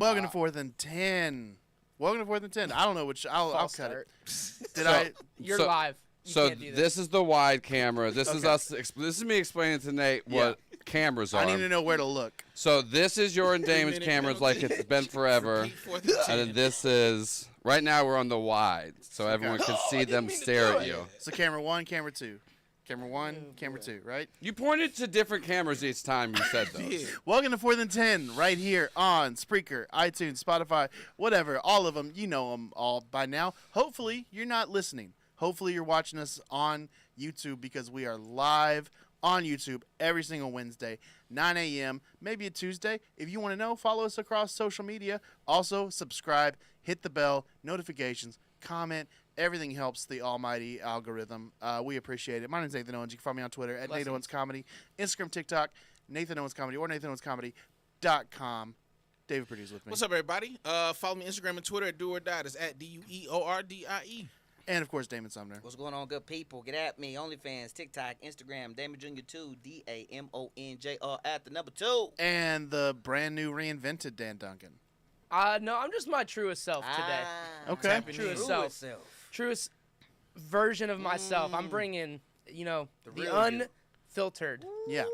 Welcome to 4th and 10. Welcome to 4th and 10. I don't know which. I'll cut it. You're live. You So can't do this is the wide camera. This is us. This is me explaining to Nate what cameras are. I need to know where to look. So this is your and Damon's cameras, like it's been forever. And then this is right now we're on the wide, so everyone can see them stare at you. So camera 1, camera 2. Camera 1, camera 2, right? You pointed to different cameras each time you said those. Welcome to 4th and 10, right here on Spreaker, iTunes, Spotify, whatever. All of them. You know them all by now. Hopefully, you're not listening. Hopefully, you're watching us on YouTube because we are live on YouTube every single Wednesday, 9 a.m., maybe a Tuesday. If you want to know, follow us across social media. Also, subscribe, hit the bell, notifications, comment. Everything helps the almighty algorithm. We appreciate it. My name is Nathan Owens. You can find me on Twitter at Nathan Owens Comedy, Instagram, TikTok, Nathan Owens Comedy, or NathanOwensComedy.com. David Purdue's with me. What's up, everybody? Follow me on Instagram and Twitter at Do or Die. That's at DUEORDIE. And, of course, Damon Sumner. What's going on, good people? Get at me. OnlyFans, TikTok, Instagram, Damon Jr. 2, DAMONJR at the number 2. And the brand new reinvented Dan Duncan. No, I'm just my truest self today. Okay. Truest self. Truest version of myself. I'm bringing, the unfiltered Yeah.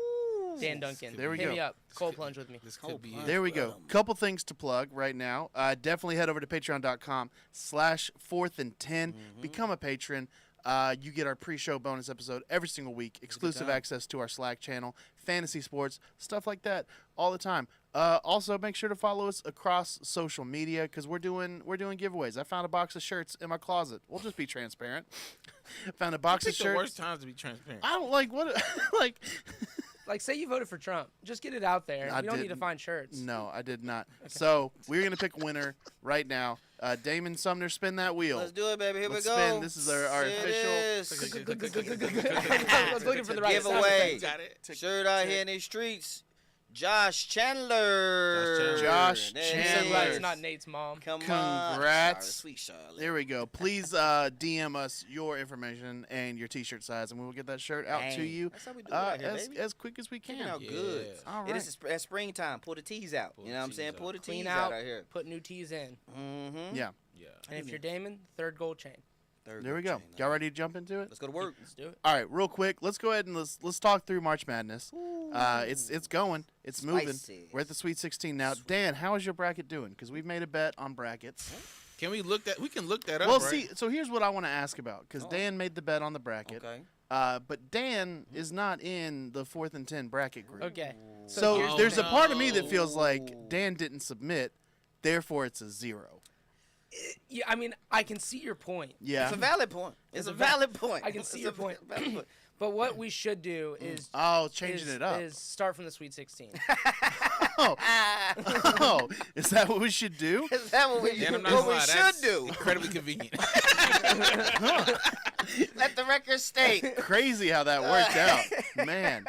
Dan Duncan. There we Hit go. me up. Cold plunge with me. This could be it. There we go. Couple things to plug right now. Definitely head over to patreon.com/4th and10. Become a patron. You get our pre-show bonus episode every single week. Exclusive access to our Slack channel, fantasy sports, stuff like that all the time. Also, make sure to follow us across social media because we're doing giveaways. I found a box of shirts in my closet. We'll just be transparent. Found a box of shirts. The worst times to be transparent. I don't like what like. Like, say you voted for Trump. Just get it out there. You don't need to find shirts. No, I did not. Okay. So we're going to pick a winner right now. Damon Sumner, spin that wheel. Let's do it, baby. Here Let's we go. spin. This is our official. I was looking for the right giveaway. Got it. Shirt out here in these streets. Josh Chandler. Josh So glad Chandler. it's not Nate's mom. Congrats. Charlotte, sweet Charlotte. There we go. Please DM us your information and your T-shirt size, and we will get that shirt out to you That's how we do it out here, baby. as quick as we can. Keeping out good. All right. It is at springtime. Pull the tees out. You know what I'm saying? Pull the Clean tees out, out here. put new tees in. Mm-hmm. Yeah. And if you're Damon, third gold chain. There we go. Y'all ready to jump into it? Let's go to work. Let's do it. All right, real quick. Let's go ahead and let's talk through March Madness. It's going. It's moving. Spicy. We're at the Sweet 16 now. Dan, how is your bracket doing? Because we've made a bet on brackets. Can we look that? We can look that up. Well, right? see, so here's what I want to ask about because Dan made the bet on the bracket. Okay. But Dan is not in the 4th and 10 bracket group. Okay. So there's a part of me that no. feels like Dan didn't submit, therefore it's a 0. Yeah, I mean, I can see your point. Yeah. It's a valid point. It's a valid point. I can see It's your a point. valid point. But what we should do is Changing it up. is start from the Sweet 16. Oh, is that what we should do? Is that what we, Dan, I'm not what gonna we lie, should that's do? Incredibly convenient. Let the record state. Crazy how that worked out. Man.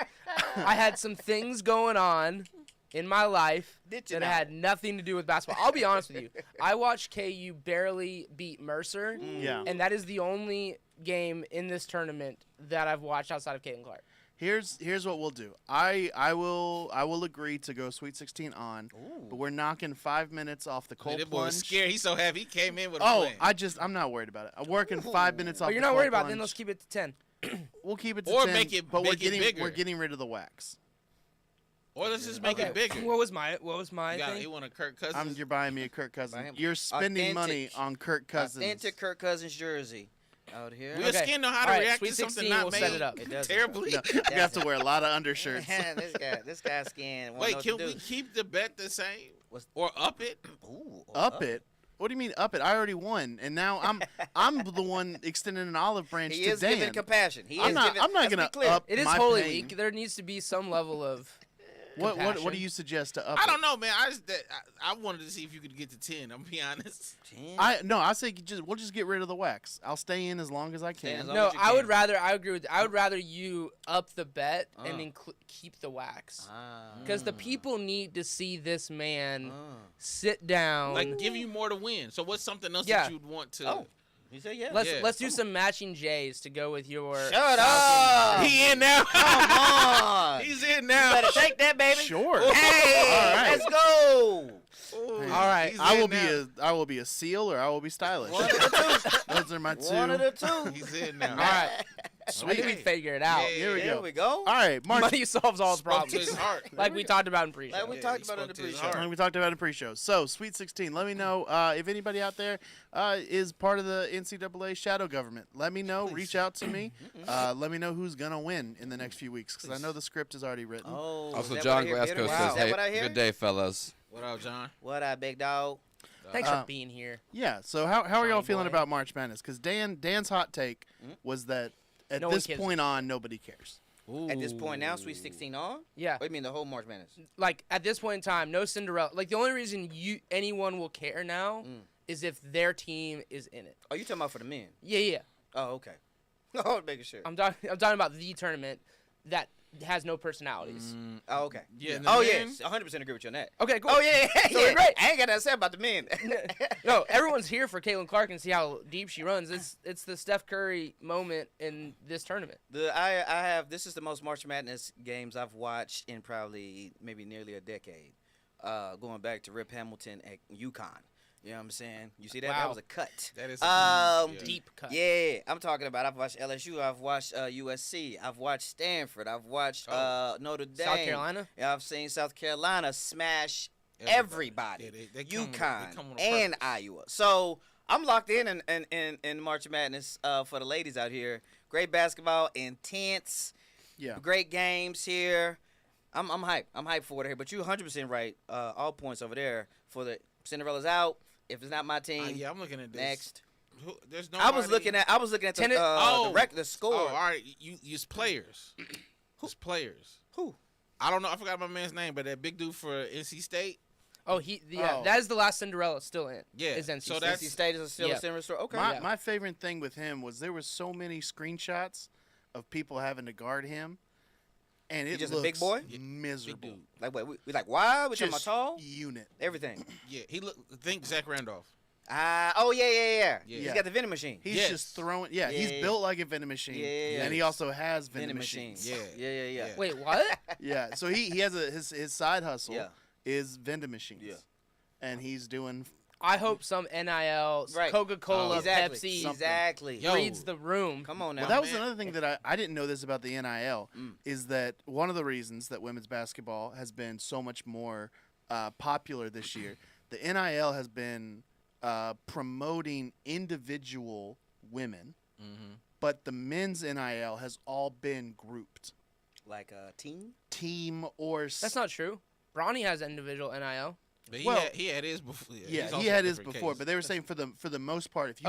I had some things going on in my life Did you that now? had nothing to do with basketball. I'll be honest with you. I watched KU barely beat Mercer, Yeah. and that is the only game in this tournament that I've watched outside of Katlyn Clark. Here's what we'll do. I will agree to go Sweet 16 on, but we're knocking 5 minutes off the cold That boy was plunge. scared. He's so happy. He came in with a Oh, plan. I'm not worried about it. I'm working 5 minutes off. Oh, you're the not cold worried about it? Then plunge. let's keep it to 10. We'll keep it to Or 10, make it- but make it bigger. we're getting rid of the wax. Or let's just make Okay. it bigger. What was my You thing? want a Kirk Cousins? You're buying me a Kirk Buy Cousins. him You're spending money authentic- on Kirk Cousins. Authentic Kirk Cousins jersey out here. We'll Okay. skin know how All to right, react Sweet to something 16, not we'll made set it up. It does. terribly. You have to wear a lot of undershirts. this guy's skin. won't know Wait, what can to we do. keep the bet the same What's- or up it? Ooh, Up it? What do you mean up it? I already won, and now I'm the one extending an olive branch He to is Dan. giving compassion. He I'm is not. giving, I'm not let's be gonna clear. up. It is my Holy pain. Week. There needs to be some level of What do compassion. you suggest to up? I it? don't know, man. I wanted to see if you could get to 10. I'm be honest. I say we'll just get rid of the wax. I'll stay in as long as I Stay in can. as long No, as you I would can. rather. I agree with. I would rather you up the bet and keep the wax, because the people need to see this man sit down. Like, give you more to win. So what's something else Yeah. that you'd want to? Oh. He said yeah. Let's do some matching J's to go with your. Shut up. He in now. Come on. He's in now. You better take that, baby. Sure. Hey, All right. let's go. Ooh, All right. he's I in will now. I will be a seal or I will be stylish. One of the two. Those are my two. One of the two. He's in now. All right. Sweet. I think we figure it out. Yeah. Here we There go. we go. All right, March. Money solves all the Spoke to problems. his heart. Like we talked about in pre-show. Like we Yeah, talked he about in the spoke to his pre-show. heart. We talked about in pre-show. So, Sweet 16. Let me know if anybody out there is part of the NCAA shadow government. Let me know. Reach out to me. Let me know who's gonna win in the next few weeks because I know the script is already written. Oh, Also, is that John what I hear, Glasgow Bitter? says, Is that "Hey, what I hear? good day, fellas." What up, John? What up, big dog? Thanks for being here. Yeah. So how are y'all Johnny feeling boy. about March Madness? Because Dan's hot take was that at No one this cares. point on nobody cares. At this point now, Sweet 16 on? Yeah. What do you mean the whole March Madness? Like at this point in time, no Cinderella. Like the only reason anyone will care now is if their team is in it. Oh, you talking about for the men? Yeah. Oh, okay. Oh, making sure. I'm talking about the tournament that has no personalities. Oh, okay. Yeah, and Oh, the yeah. men? 100% agree with you on that. Okay, cool. Oh, yeah. So we're great. I ain't got nothing to say about the men. No, everyone's here for Katlyn Clark and see how deep she runs. It's the Steph Curry moment in this tournament. This is the most March Madness games I've watched in probably maybe nearly a decade. Going back to Rip Hamilton at UConn. You know what I'm saying? You see that? That Wow. was a cut. That is a huge, Deep cut. Yeah, I'm talking about. I've watched LSU. I've watched USC. I've watched Stanford. I've watched Notre Dame. South Carolina? Yeah, I've seen South Carolina smash everybody. Yeah, they come on- they UConn come on and purpose. Iowa. So I'm locked in March Madness for the ladies out here. Great basketball, intense, Yeah. great games here. I'm hyped. I'm hyped for it here. But you're 100% right. All points over there for the Cinderella's out. If it's not my team, yeah, I'm looking at this. next. There's I was nobody- looking at Tennis- the score. Oh, all right. It's players. It's players. Who? I don't know. I forgot my man's name, but that big dude for NC State. Oh, that is the last Cinderella still in. Yeah, Is NC so State. that's- NC State is still Yeah. a similar story. Okay. My favorite thing with him was there was so many screenshots of people having to guard him, and it just a looks big boy? miserable. Big dude. Like what? We like why? We talking about Just tall? unit. Everything. Yeah, think Zach Randolph. Oh yeah. Yeah. He's got the vending machine. He's Yes. just throwing. Yeah, he's Yeah. built like a vending machine. Yeah. And he also has vending, Vending machine. machines. Yeah. Yeah. Wait, what? Yeah. So he has his side hustle Yeah. is vending machines. Yeah. And he's doing. I hope some NIL, Right. Coca-Cola, Exactly. Pepsi Exactly. Yo. reads the room. Come on now. Well, that was man. another thing that I didn't know this about the NIL is that one of the reasons that women's basketball has been so much more popular this year, the NIL has been promoting individual women, but the men's NIL has all been grouped, like a team or. That's not true. Bronny has individual NIL. But Well, he had his before. Yeah, he's he also had a his different before, case. but they were saying for the most part, if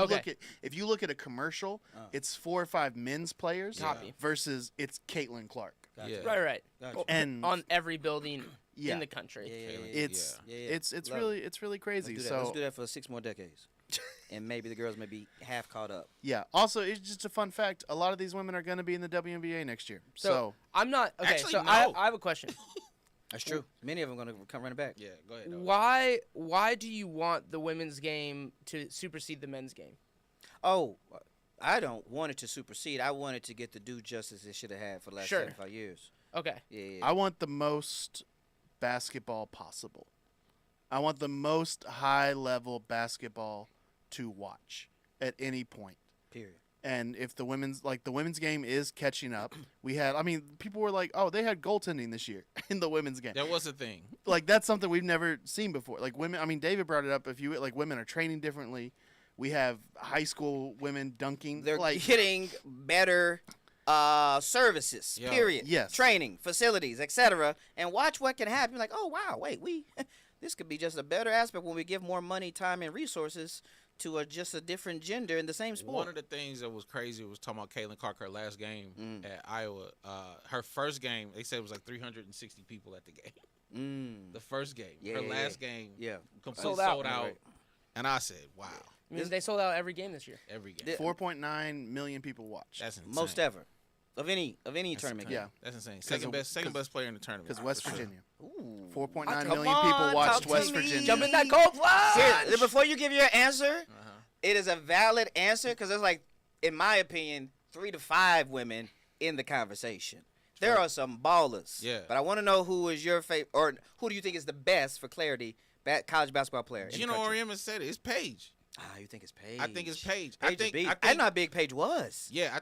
you look at a commercial, it's 4 or 5 men's players Copy. versus it's Katlyn Clark, Yeah. Right. Gotcha. Well, and on every building yeah, in the country. Yeah. it's Yeah. it's Love it's really crazy. Let's do that. Let's So do that for 6 more decades, and maybe the girls may be half caught up. yeah. Also, it's just a fun fact. A lot of these women are going to be in the WNBA next year. So I'm not okay. Actually, so no. I have a question. That's true. Many of them are going to come running back. Yeah, go ahead. though. Why do you want the women's game to supersede the men's game? Oh, I don't want it to supersede. I want it to get the due justice it should have had for the last Sure. 75 years. Okay. Yeah. I want the most basketball possible. I want the most high level basketball to watch at any point. Period. And if the women's game is catching up, people were like, oh, they had goaltending this year in the women's game. That was a thing. Like that's something we've never seen before. Like women, David brought it up. Women are training differently. We have high school women dunking. They're like getting better services. Yo. Period. Yes. Training, facilities, etc. And watch what can happen. You're like, oh wow, wait, this could be just a better aspect when we give more money, time, and resources to just a different gender in the same sport. One of the things that was crazy was talking about Katlyn Clark, her last game at Iowa. Her first game, they said it was like 360 people at the game. The first game. Her last game, completely Sold out. Right. And I said, wow. I mean, they sold out every game this year. Every game. 4.9 million people watch. That's insane. Most ever of any That's tournament. insane. Yeah. That's insane. of- Second best player in the tournament. Because West for sure. Virginia, Ooh. 4.9 Come million on, people talk watched to West me. Virginia. Jump in that cold plunge. Here, before you give your answer, It is a valid answer because there's like, in my opinion, 3 to 5 women in the conversation. There are some ballers. Yeah. But I want to know who is your favorite, or who do you think is the best for clarity college basketball player? Gino Auriemma said it. It's Paige. You think it's Paige? I think it's Paige. I didn't know how big Paige was. Yeah,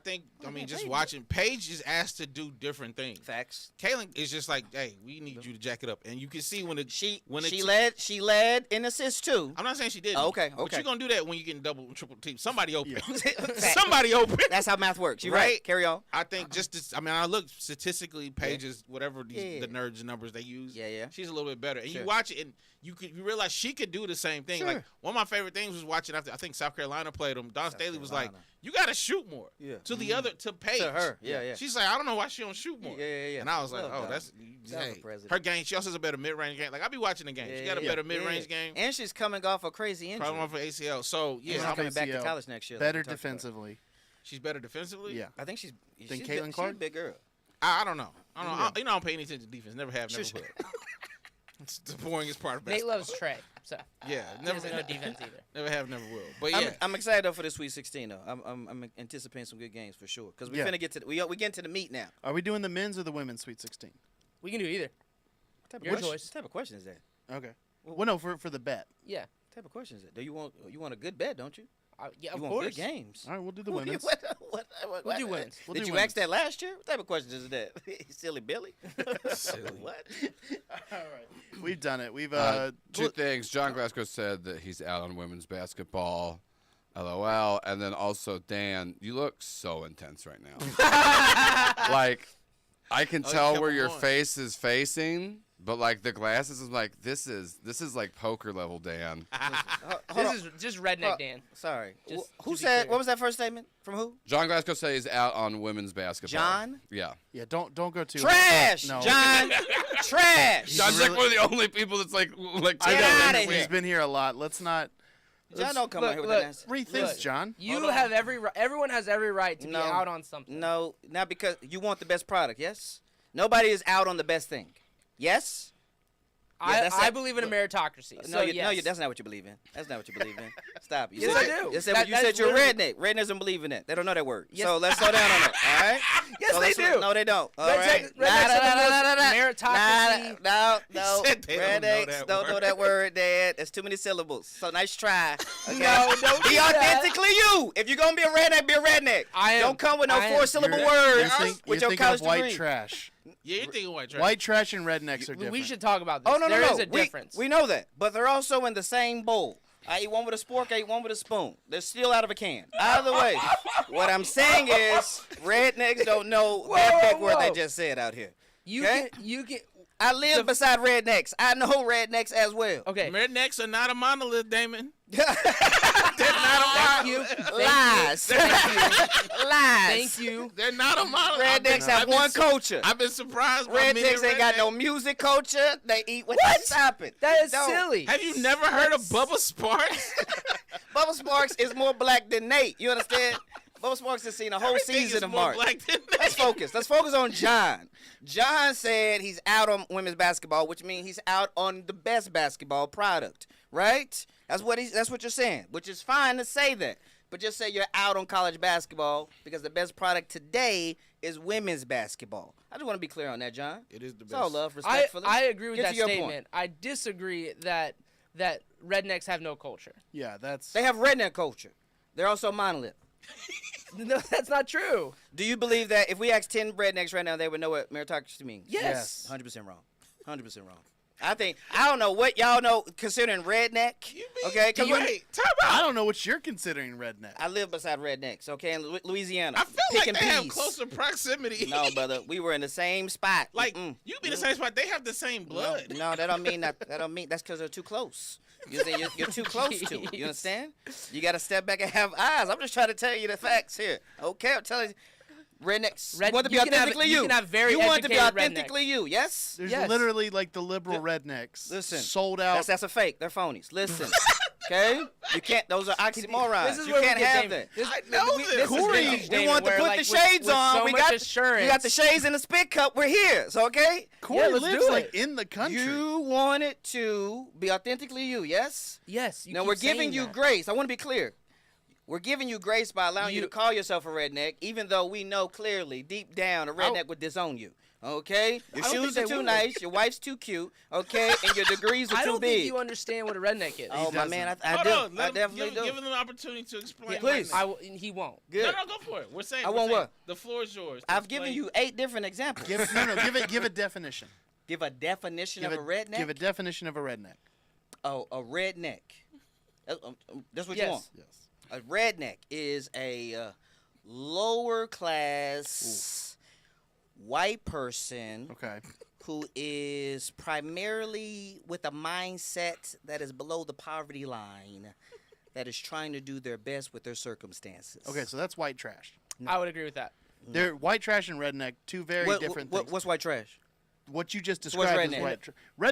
I mean, just watching. Paige is asked to do different things. Facts. Katlyn is just like, hey, we need you to jack it up, and you can see when she led in assists too. I'm not saying she didn't. Oh, okay. But you're gonna do that when you get double, triple team. Somebody open. Yeah. Somebody open. That's how math works. You're right. Carry on. I think I look statistically, Paige is whatever the nerds numbers they use. Yeah. She's a little bit better, and Sure. you watch it and you realize she could do the same thing. Sure. Like one of my favorite things was watching after I think South Carolina played them. Don Staley was like, "You got to shoot more." Yeah. To Paige. To her. Yeah. She's like, I don't know why she don't shoot more. Yeah. And I was like, Love oh, Don. that's Don's a president. her game. She also has a better mid-range game. Like I be watching the game. She got a better mid-range game. And she's coming off a crazy injury. Problem off for ACL. So She's yeah, coming back to college next year. Better like we talked about. defensively. she's better defensively. Yeah. I think she's Katlyn Clark? She's a big girl. I don't know. I don't pay any attention to defense. Never have. Never Sure. will. It's the boringest part of Nate basketball. loves Trey, so Yeah, he never doesn't know defense either. Never have, never will. But yeah, I'm excited though for the Sweet 16 though. I'm anticipating some good games for sure because we're finna get to we get to the meat now. Are we doing the men's or the women's Sweet 16? We can do either. What Your choice. What type of question is that? Okay. Well, no, for the bet. Yeah. What type of question is that? Do you want a good bet? Don't you? Yeah, You of want course. good games. All right, we'll do the What- women's. We'll do women's. We'll Did do you women's. ask that last year? What type of questions is that? Silly Billy. Silly. What? All right. We've done it. We've Two things. John Glasgow said that he's out on women's basketball. LOL. And then also, Dan, you look so intense right now. Like, I can tell kept where him your on. face is facing, but like the glasses is like this is like poker level, Dan. This is just redneck Dan. Sorry. Just Who to be said? clear. What was that first statement? From who? John Glasgow says he's out on women's basketball. John? Yeah. yeah. Don't go too Trash. No. John. Trash. John's really- like one of the only people that's like Get taking outta it. here. He's been here a lot. Let's not John don't come look, out here with look. that answer. rethink, Look. John. You have everyone has every right to No. be out on something. No, not because you want the best product. Yes. Nobody is out on the best thing. Yes. Yeah, that's I it. believe in a meritocracy. No, yes. that's not what you believe in. That's not what you believe in. Stop. You Yes, said, I do. You said, That- you that's said you're a literally- redneck. Rednecks don't believe in that. They don't know that word. Yes. So let's slow down on that. All right. Yes, So they let's- do. No, they don't. All Redneck- right. rednecks are the most meritocracy. No. said they don't know Rednecks that don't know word. that word, Dad. That's too many syllables. So nice try. Okay? No, don't Be do that. authentically you. If you're gonna be a redneck, be a redneck. I am. Don't come with no I am. 4-syllable You're words think- with you're your thinking college of white degree. trash. yeah, you're thinking white trash. White trash and rednecks are different. We should talk about this. Oh no, There no, is no. a difference. We know that, but they're also in the same bowl. I eat one with a spork, I eat one with a spoon. They're still out of a can. Either way, what I'm saying is, rednecks don't know that big word they whoa. just said out here. you okay? can. I live beside rednecks. I know rednecks as well. Okay. Rednecks are not a monolith, Damon. Thank you. Lies. Lies. Thank you. They're not a monolith. Rednecks have one culture. I've been surprised by many Rednecks ain't got no rednecks. music culture. They eat what? What? Stop it. That is Don't. silly. Have you never heard of Bubba Sparks? Bubba Sparks is more black than Nate. You understand? Bubba Sparks has seen a whole Everything season is of more Mark. black than Let's focus. Let's focus on John. John said he's out on women's basketball, which means he's out on the best basketball product, right? That's what you're saying, which is fine to say that. But just say you're out on college basketball because the best product today is women's basketball. I just want to be clear on that, John. It is the It's all best. love, respectfully. I agree with Get that to your statement. point. I disagree that rednecks have no culture. Yeah, that's. They have redneck culture. They're also monolith. No, that's not true. Do you believe that if we asked 10 rednecks right now, they would know what meritocracy means? Yes. 100% wrong. 100% wrong. I don't know what y'all know considering redneck. Okay, because Wait, time out. I don't know what you're considering redneck. I live beside rednecks, okay, in Louisiana. I feel like Picking they have peas. closer proximity. No, brother, we were in the same spot. Like, Mm-mm. you be in the same spot. They have the same blood. No, that don't mean that. That don't mean that's because they're too close. You're too close to it. You understand? You got to step back and have eyes. I'm just trying to tell you the facts here. Okay, I'm telling you. Rednecks. You want to be you can have- authentically you you. can have very You want to be educated authentically you. Yes. There's Yes. literally like the liberal rednecks. Listen, sold out. That's a fake. They're phonies. Listen. Okay? You can't. Those are oxymorons. This is you where can't we get have Damon. that. This, I know we, this. this is Corey, vintage we Damon, want to where, put like, the with- shades with on. So we much got assurance. We got the shades in the spit cup. We're here. So okay. Corey Yeah, let's lives do like it. in the country. You wanted to be authentically you. Yes. Yes. You Now keep we're giving saying you that. grace. I want to be clear. We're giving you grace by allowing you to call yourself a redneck, even though we know clearly, deep down, a redneck would disown you. Okay? Your shoes are too nice, your wife's too cute, okay? And your degrees are I too don't big. think you understand what a redneck is. Oh, my man, I Hold do. on, I definitely do. Give him an opportunity to explain. Please. He won't. Good. No, go for it. We're saying. I want what? The floor is yours. I've given you 8 different examples. Give a definition. Give a definition of a redneck? Give a definition of a redneck. Oh, a redneck. That's what you Yes. want. Yes. A redneck is a lower class white person Okay. who is primarily with a mindset that is below the poverty line, that is trying to do their best with their circumstances. Okay, so that's white trash. I would agree with that. They're white trash and redneck, two very different things. What's white trash? What you just what's described is redneck? white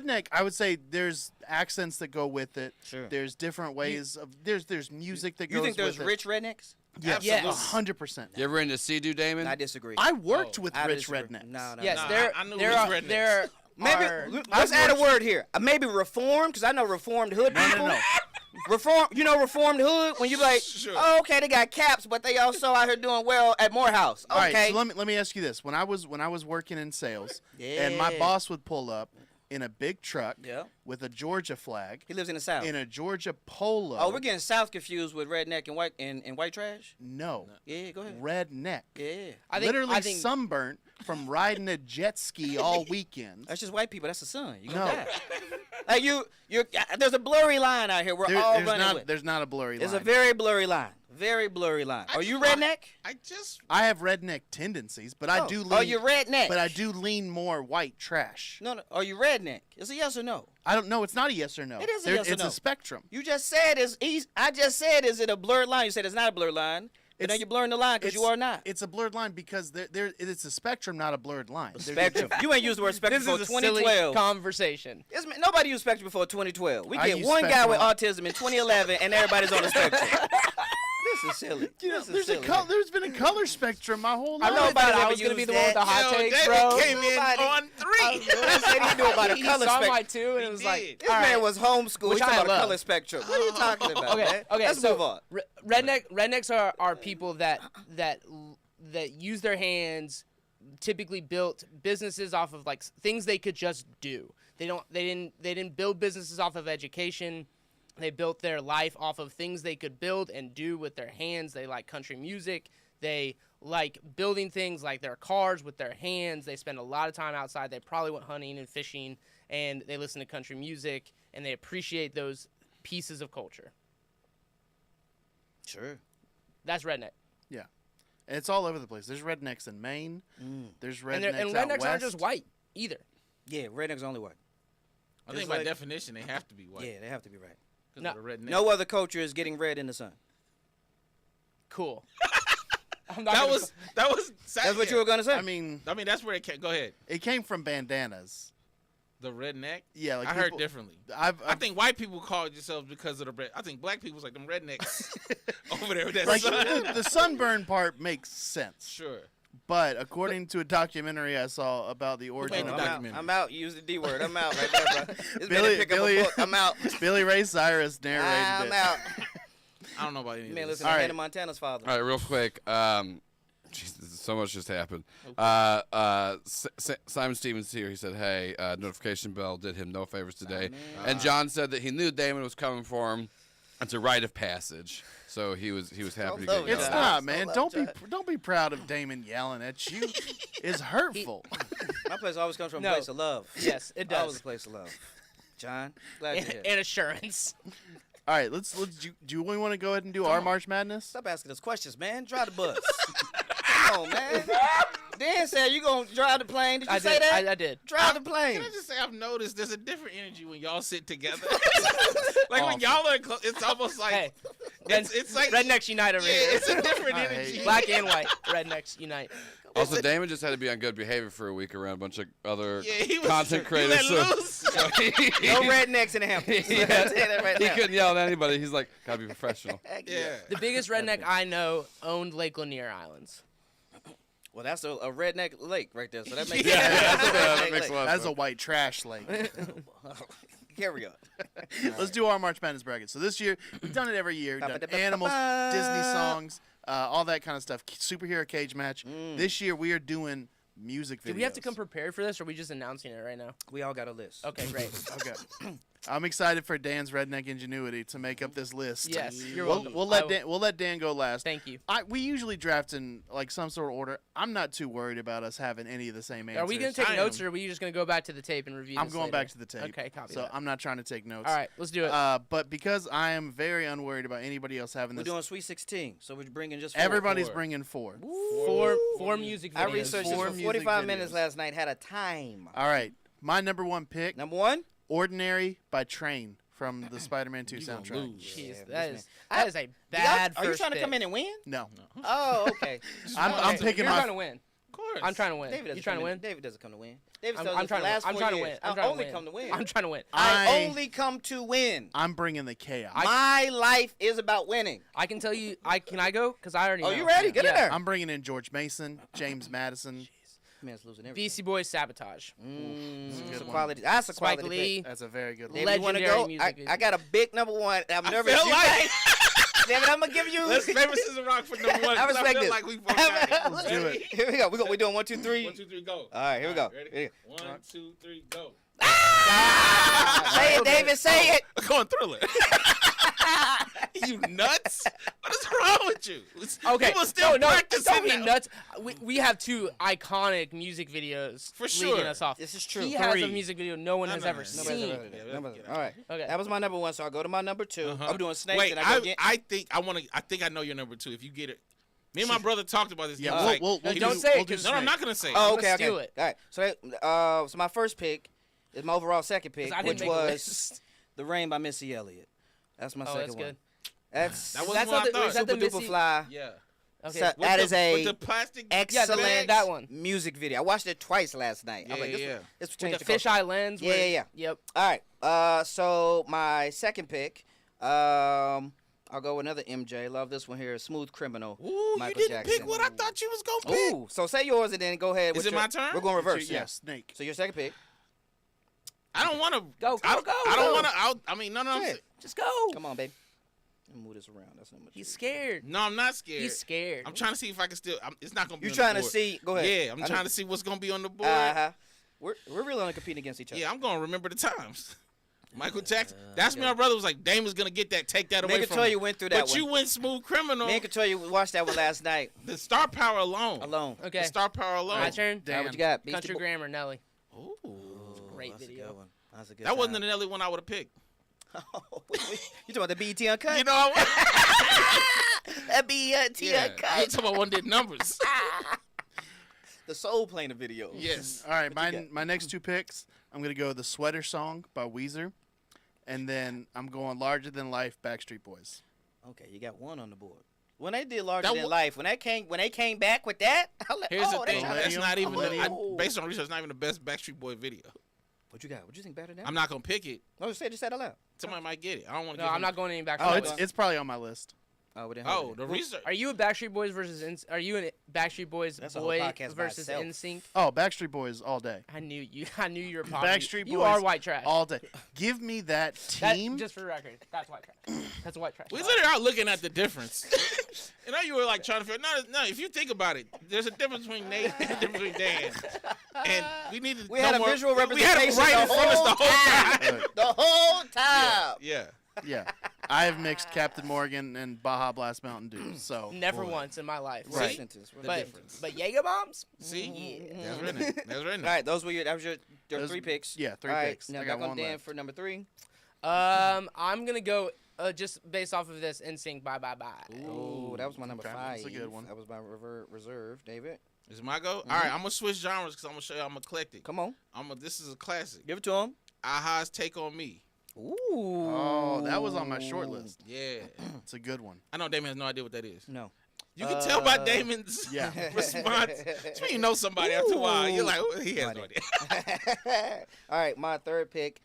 redneck. I would say there's accents that go with it. Sure. There's different ways of there's music that goes You think there's with rich rednecks? it. Yes. 100%. You ever into Sea-Doo, Damon? I disagree. I worked with I rich disagree. rednecks. No. Yes, Nah, there I knew there it was are rednecks. there Maybe are let's add a word here. Maybe reformed, because I know reformed hood people. No. Reform, reformed hood. When you be like, Sure. oh, okay, they got caps, but they also out here doing well at Morehouse. All right, Okay, so let me ask you this: when I was working in sales, and my Yeah. boss would pull up in a big truck Yeah. with a Georgia flag, he lives in the South. in a Georgia polo. Oh, we're getting South confused with redneck and white and white trash. no Yeah, go ahead. redneck. Yeah, Literally sunburnt from riding a jet ski all weekend. that's just white people. That's the sun. You No. gonna die. Like you're. There's a blurry line out here. We're all there's running not with. there's not a blurry There's line. a very blurry line. Very blurry line. Are you redneck? I just. I have redneck tendencies, but I do lean. Are you redneck? But I do lean more white trash. No. Are you redneck? It's a yes or no. I don't know. It's not a yes or no. It is a yes or It's no. a spectrum. You just said I just said is it a blurred line? You said it's not a blurred line. But then you're blurring the line because you are not. It's a blurred line because it's a spectrum, not a blurred line. There's a Spectrum. difference. You ain't used the word spectrum this before is a silly 2012. conversation. Nobody used spectrum before 2012. We I get use one guy with spectrum. autism in 2011, and everybody's on the spectrum. This is silly. This is silly. There's been a color spectrum my whole life. I know thought Nobody I ever was gonna be used the one with the that. hot Yo, takes, David bro. came in Nobody- on 3. What said he knew about a He color saw spectrum? my two, and He it was like, did. This all man right. was homeschooled. Which He talking I about a love. color spectrum. What are you talking about, man? Okay. Let's so move on. Rednecks are people that use their hands, typically built businesses off of like things they could just do. They didn't build businesses off of education. They built their life off of things they could build and do with their hands. They like country music. They like building things like their cars with their hands. They spend a lot of time outside. They probably went hunting and fishing, and they listen to country music, and they appreciate those pieces of culture. Sure. That's redneck. Yeah, and it's all over the place. There's rednecks in Maine. There's And rednecks rednecks out aren't west. just white either. Yeah, redneck's only white. I think Just by like- definition they have to be white. Yeah, they have to be right. 'Cause No. of the redneck. No other culture is getting red in the sun. Cool. I'm not That gonna- was. That's what you were gonna say. I mean, that's where it came. Go ahead. it came from bandanas. The redneck. Yeah, like I heard people- differently. I I think white people called yourselves because of the red. I think black people's like them rednecks over there with that like sun. the sunburn part makes sense. Sure. But according to a documentary I saw about the origin made of the I'm out. documentary? I'm out. Use the D word. I'm out right there, bro. This Billy- man pick up Billy- a book. I'm out. Billy Ray Cyrus narrated I'm it. out. I don't know about any Man, of this. listen All to right. Hannah Montana's father. All right, real quick. Jesus, so much just happened. Simon Stevens here. He said, "Hey, notification bell did him no favors today." And John said that he knew Damon was coming for him. It's a rite of passage, so he was happy to get It's yelled at. not, man. Don't be proud of Damon yelling at you. It's hurtful. My place always comes from a No. place of love. Yes, it Always does. a place of love. John, glad you're here. And assurance. All right, let's do we want to go ahead and do our March Madness? Stop asking us questions, man. Drive the bus. Come on, man. Dan said you gonna drive the plane. Did you say that? I did. Drive the plane. Can I just say I've noticed there's a different energy when y'all sit together. Like when y'all are, it's almost like Hey, it's like rednecks unite over Yeah, here. it's a different I energy. hate Black and white. Rednecks unite. Also, Damon just had to be on good behavior for a week around a bunch of other Yeah, he was content he creators. let so- loose. so he- No rednecks in the Hamptons. Yeah. I'll tell you that right he now. couldn't yell at anybody. He's like, gotta be professional. Heck Yeah. The biggest redneck I know owned Lake Lanier Islands. Well, that's a redneck lake right there. So that makes Yeah, sense. that Redneck makes lake. a lot of That's a sense. white trash lake. Carry on. Let's do our March Madness bracket. So this year, we've done it every year. We've done animals, Disney songs, all that kind of stuff. Superhero cage match. This year, we are doing music videos. Do we have to come prepared for this, or are we just announcing it right now? We all got a list. Okay, great. Okay. I'm excited for Dan's redneck ingenuity to make up this list. Yes, you're We'll, welcome. we'll let Dan go last. Thank you. We usually draft in like some sort of order. I'm not too worried about us having any of the same answers. Are we going to take notes, or are we just going to go back to the tape and review I'm this going later? back to the tape. Okay, copy So that. I'm not trying to take notes. All right, let's do it. But because I am very unworried about anybody else having We're this, doing Sweet 16, so we're bringing just 4. everybody's Four. bringing 4. Four music videos. I researched this Four for music 45 minutes videos. last night. Had a time. All right. My number 1 pick, Number 1? Ordinary by Train from the Spider-Man 2 You gonna soundtrack. lose. Jeez, Yeah, that is a bad Are you first trying to pick. come in and win? No. Oh, okay. I'm picking You're my trying to win. Of course. I'm trying to win. David you doesn't trying to come win? David doesn't come to win. David I'm tells trying us to the last win. I'm 4 trying to years, win. I'm I trying to only win. come to win. I'm trying to win. I only come to win. I'm bringing the chaos. My life is about winning. I can tell you. Can I go? Because I already know. Oh, you ready? Get in there. I'm bringing in George Mason, James Madison. Man's losing everything. Beastie Boys Sabotage. That's a one. quality. That's a Spike quality Lee. That's a very good one. David, you want to Legendary go? music video. I got a big number 1. I'm nervous. feel You like- guys- David, I'm gonna give you. Let's paper scissors rock for number 1. I respect feel this. like we both got it. Let's do it. Here we go. We're doing 1, 2, 3. 1, 2, 3, go. All right, here we go. Ready? Here 1, 2, 3, go. Say it, David. Say it. I'm going Thriller. You nuts? What is wrong with you? Okay. People still no, practicing don't be that. nuts. We have 2 iconic music videos For leading sure. us off. This is true. He has a 3. music video no one has ever Nobody's seen. ever heard of that. All right. Okay. That was my number 1, so I'll go to my number 2. Uh-huh. I'm doing Snakes. Wait, and I go get. I think I know your number 2. If you get it, me and my brother talked about this. Yeah, He was like, we'll No, do- don't say it, we'll do 'cause- no, I'm Snake. not gonna say. Oh, I'm okay, gonna okay. steal it. All right. So my first pick is my overall second pick, 'Cause I didn't which make a was list. "The Rain" by Missy Elliott. That's my Oh, second that's one. good. That's That was That's what I not the- thought. is that super the duper Missy- fly. Yeah. Okay. So- That is with the a plastic. excellent that one. music video. I watched it twice last night. I'm Yeah, like, this yeah. this With changed the the culture. fisheye lens. Yeah, where- yeah. Yep. All right. So my second pick, I'll go with another MJ. Love this one here. Smooth Criminal. Ooh, Michael you didn't Jackson. pick what I thought you was gonna pick. Ooh. So say yours and then go ahead. Is with it my turn? We're going reverse. Yeah, Snake. So your second pick. I don't want to Go, I go, go, I don't go. want to. I mean, no. Yeah. Just go. Come on, baby. Let me move this around. That's not much. He's scared. No, I'm not scared. He's scared. I'm trying to see if I can still. It's not gonna be. You on trying the to board. see? Go ahead. Yeah, I'm trying to see what's gonna be on the board. Uh-huh. We're really only competing against each other. Yeah, I'm gonna remember the times. Michael Jackson. That's me. My brother was like, Damon's gonna get that. Take that away Me and from me. Katoya went through that But one. you went Smooth Criminal. Me and Katoya watched that one last night The star power alone. alone. Okay. The star power alone. My turn. All right, what you got? Beastie Country Boy- Grammar, Nelly. Ooh. Great that's a video. good one. That's a good That wasn't time. the Nelly one I would have picked. You talking about the BET Uncut? You know, I That BET yeah. I'm Uncut. talking about one that did numbers. The Soul Plane of video. Yes. All right, What you got? my next 2 picks, I'm going to go The Sweater Song by Weezer. And then I'm going Larger Than Life, Backstreet Boys. Okay, you got one on the board. When they did Larger That Than wa- Life, when they came back with that, I'm like, Here's oh, the thing. that's Millennium. That's not even. Millennium. Based on research, not even the best Backstreet Boy video. What you got? What you think better than that? I'm not gonna pick it. No, just say it out loud. Somebody might get it. I don't want to. No, I'm not going any back. Oh, to it's probably on my list. Oh, we didn't Oh, have the it. research. Are you a Backstreet Boys versus? Are you a Backstreet Boys That's a whole boy podcast by versus itself. NSYNC? Oh, Backstreet Boys all day. I knew you. I knew you were popular. Backstreet You Boys are white trash. all day. Give me that That- team. just for the record, that's white trash. That's white trash. We literally are looking at the difference. And now you were like trying to figure. No. If you think about it, there's a difference between Nate and a difference between Dan. And we need to. We had a visual We had representation it right in front of us the whole time. Look, The whole time. Yeah. yeah, I have mixed Captain Morgan and Baja Blast Mountain Dew. So Never Boy. once in my life. Right. Sentence. The But difference. but Jaeger bombs. See, Yeah. that's written. That's written. All right, that was your Those- 3 picks. yeah, 3 All right, picks. Now I back got on one Dan left. for number 3. I'm gonna go just based off of this NSYNC. Bye bye bye. Oh, that was my number Okay, 5. that's a good one. That was my reserve, David. Is it my go? All right, I'm gonna switch genres because I'm gonna show you I'm eclectic. Come on, This is a classic. give it to him. Aha's Take on Me. Ooh. Oh, that was on my short list. Yeah. It's a good one. I know Damon has no idea what that is. No. You can tell by Damon's Yeah. response. It's when you know somebody after a while. You're like, oh, he has no idea. All right, my third pick.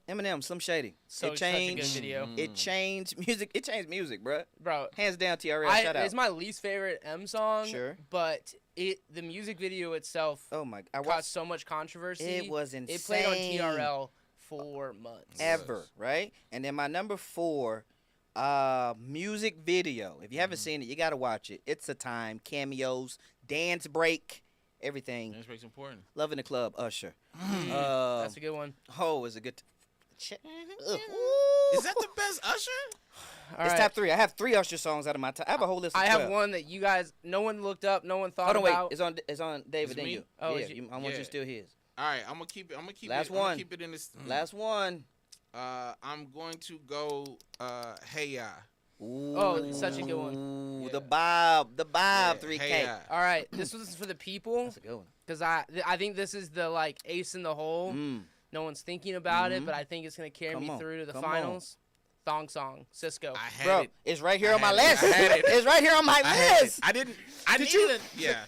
Eminem, Slim Shady. So it such a good changed. video, It changed music. It changed music, bruh. bro. Hands down, TRL. Shout out. It's my least favorite M song. Sure. But the music video itself Oh my! I caused watched. so much controversy. It was insane. It played on TRL 4 months. ever, right? And then my number 4, music video. If you haven't seen it, you gotta watch it. It's a time, cameos, dance break, everything. Dance break's important. Love in the Club, Usher. That's a good one. Oh, is a good. Is that the best Usher? All It's right. top 3. I have 3 Usher songs out of my top. I have a whole list. Of I 12. have one that you guys, no one looked up, no one thought Hold on, about. wait. It's on David It's and me? you. Oh, yeah, is you? I want you Yeah. to steal his. All right, I'm gonna keep it. I'm gonna keep Last it. I'm gonna one. keep it in this. Last one. I'm going to go. Hey ya. Ooh, Oh, such a good one. Ooh, Yeah. the Bob 3K. Hey ya. All right, this was for the people That's a good one. because I think this is the like ace in the hole. Mm. No one's thinking about Mhm. it, but I think it's gonna carry Come me on, through to the come on. finals. Thong Song, Cisco. I had Bro, it. it's right here I on my had it. list. I had it. It's right here on my I had it. list. I didn't. I Did didn't you- even. Yeah,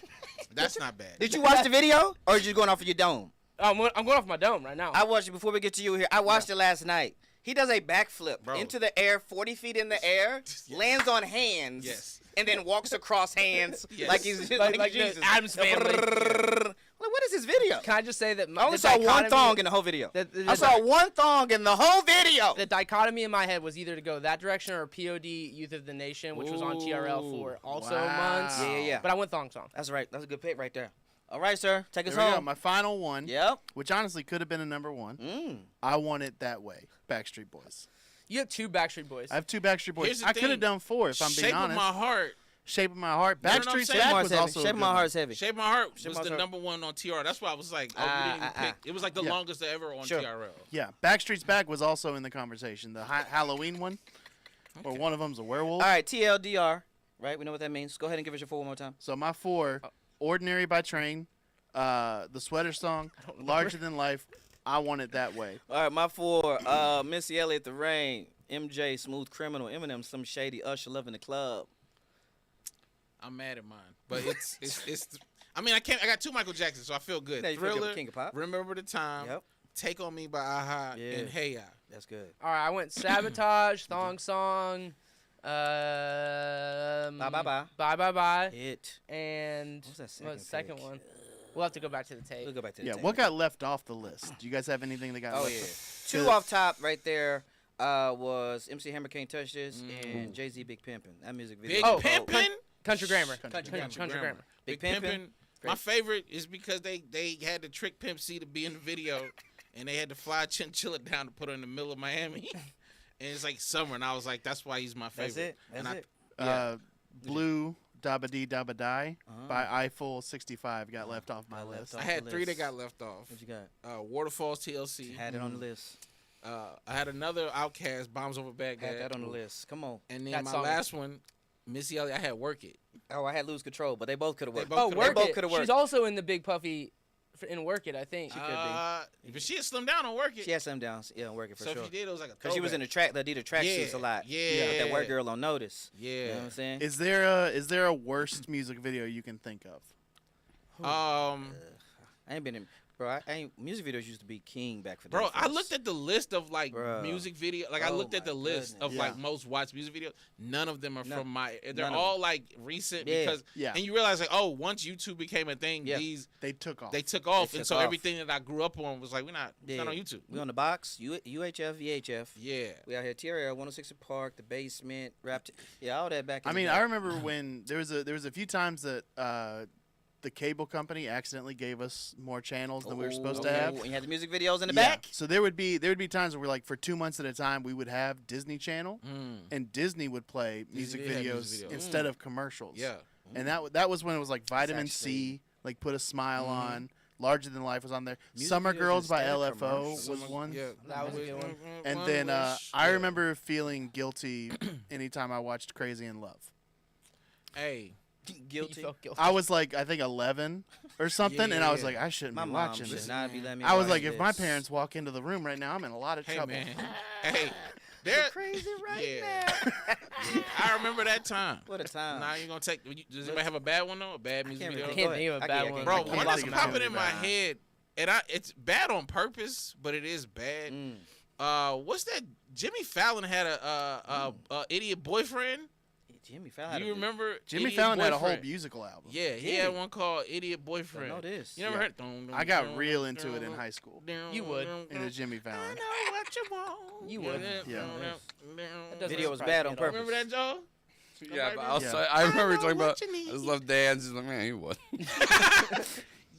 that's not bad. Did you watch the video, or are you just going off of your dome? I'm going off my dome right now. I watched it before we get to you here. I watched it last night. He does a backflip Bro. into the air, 40 feet in the air, lands on hands, Yes. and then walks across hands Yes. like he's Like the Jesus. Addams Family. Like, what is this video? Can I just say that I only saw one thong in the whole video. I saw one thong in the whole video. The dichotomy in my head was either to go that direction or POD Youth of the Nation, which was on TRL for also Wow. months. Yeah. But I went Thong Song. That's right. That's a good pick right there. All right, sir. Take us There we go. home. My final one, Yep. which honestly could have been a number 1. Mm. I Want It That Way, Backstreet Boys. You have 2 Backstreet Boys. I have 2 Backstreet Boys. Here's the I could have thing. done 4 if I'm being Shape of honest. my heart. Shape of My Heart. You know what I'm Backstreet's saying? Back Shape was of also a my good heart's heavy. Shape of my heart Shape was My the Heart. number 1 on TRL. That's why I was like, oh, we didn't even pick. It was like the Yeah. longest ever on Sure. TRL. Yeah, Backstreet's Back was also in the conversation. The Halloween one, where one of them's a werewolf. All right, TLDR. Right? We know what that means. Go ahead and give us your 4 one more time. So my 4, Ordinary by Train, the Sweater Song, Larger Than Life, I Want It That Way. All right, my 4, Missy Elliott, The Rain, MJ, Smooth Criminal, Eminem, Some Shady, Usher, Love in the Club. I'm mad at mine, but it's. I mean, I got 2 Michael Jacksons, so I feel good. Yeah, you feel good with Thriller, King of Pop. Remember the Time, Yep. Take on Me by Aha, Yeah. and Hey Ya. That's good. All right, I went Sabotage, Thong Song, Bye, bye, bye. Bye Bye Bye, It. and What was that what's the second second pick? one? We'll have to go back to the tape. We'll go back to the Yeah, tape. what got left off the list? Do you guys have anything that got Oh, left yeah. off? 2 off top right there was MC Hammer Can't Touch This and Jay-Z Big Pimpin'. That music video. Big Oh, Pimpin'. Country Grammar. Country Country Grammar. Big Big Pimpin'. Pimpin'. My favorite is because they had to trick Pimp C to be in the video, and they had to fly Chinchilla down to put her in the middle of Miami. And it's like summer, and I was like, that's why he's my favorite. That's it. That's and it. Blue, Dabba Dee Dabba Die Uh-huh. by Eiffel 65 got left off my left list. off. I had the 3 that list. got left off. What you got? Waterfalls TLC. Had it on the list. I had another Outkast, Bombs Over Baghdad. Had that on the list. Come on. And then That my song- last one, Missy Elliott, I had Work It. Oh, I had Lose Control, but they both could have worked. both Oh, could've- Work both It. could've worked. She's also in the Big Puffy in Work It, I think. She could be. But she had slimmed down on Work It. She had some downs. Yeah, working for so sure. if she did, it was like a Because she was in the Adidas tracksuits a lot. Yeah. Put that white girl on notice. Yeah. You know what I'm saying? Is there a worst music video you can think of? I ain't been in. Bro, I ain't. Music videos used to be king back for Bro, for I us. looked at the list of like Bruh. music video. Like I Oh looked at my the list of goodness. like Yeah. most watched music videos. None of them are None- from my. They're none of all like recent Yeah. because. Yeah. And you realize like, oh, once YouTube became a thing, Yeah. They took off. they took off, They and took so off. everything that I grew up on was like, it's not on YouTube. We on the box, UHF, VHF. Yeah. We out here, TRL, 106 Park, the basement, Raptor. Yeah, all that back in I the mean, day. I remember when there was a few times that the cable company accidentally gave us more channels than we were supposed to have. And you had the music videos in the Yeah. back. So there would be times where we're like for 2 months at a time we would have Disney Channel and Disney would play music did have videos music videos. instead of commercials. Yeah. And that was when it was like Vitamin C, actually- like Put a Smile on, Larger Than Life was on there. Music Summer videos Girls by instead of LFO commercials. was one. Yeah. That was a good one. And then I remember feeling guilty anytime I watched Crazy in Love. Hey. Guilty. You felt guilty. I was like, I think 11 or something, and I was Yeah. like, I shouldn't My be mom watching should this. not be letting me I was watch like, if my this. parents walk into the room right now, I'm in a lot of Hey trouble. man. Hey. They're crazy right yeah. I remember that time. What a time. Now you're gonna take. Does anybody have a bad one though? A bad music can't video? I remember. can't Go think of a ahead. bad I one. can't Bro, think of one a that's bad popping one. in my head, and it's bad on purpose, but it is bad. What's that? Jimmy Fallon had a idiot boyfriend. Jimmy Fallon. You remember Jimmy Idiot Fallon had a whole Boyfriend? musical album. Yeah, he Did had he? one called Idiot Boyfriend. I know this. You never Yeah. heard? I got real into it in high school. You would. Into Jimmy I Fallon. know what you want. You would. Yeah. That doesn't Video was surprise bad me on at all. purpose. Remember that, Joe? Yeah, but Yeah. also, I remember I know talking about. what you I need. just love dance. He's like, man, he would.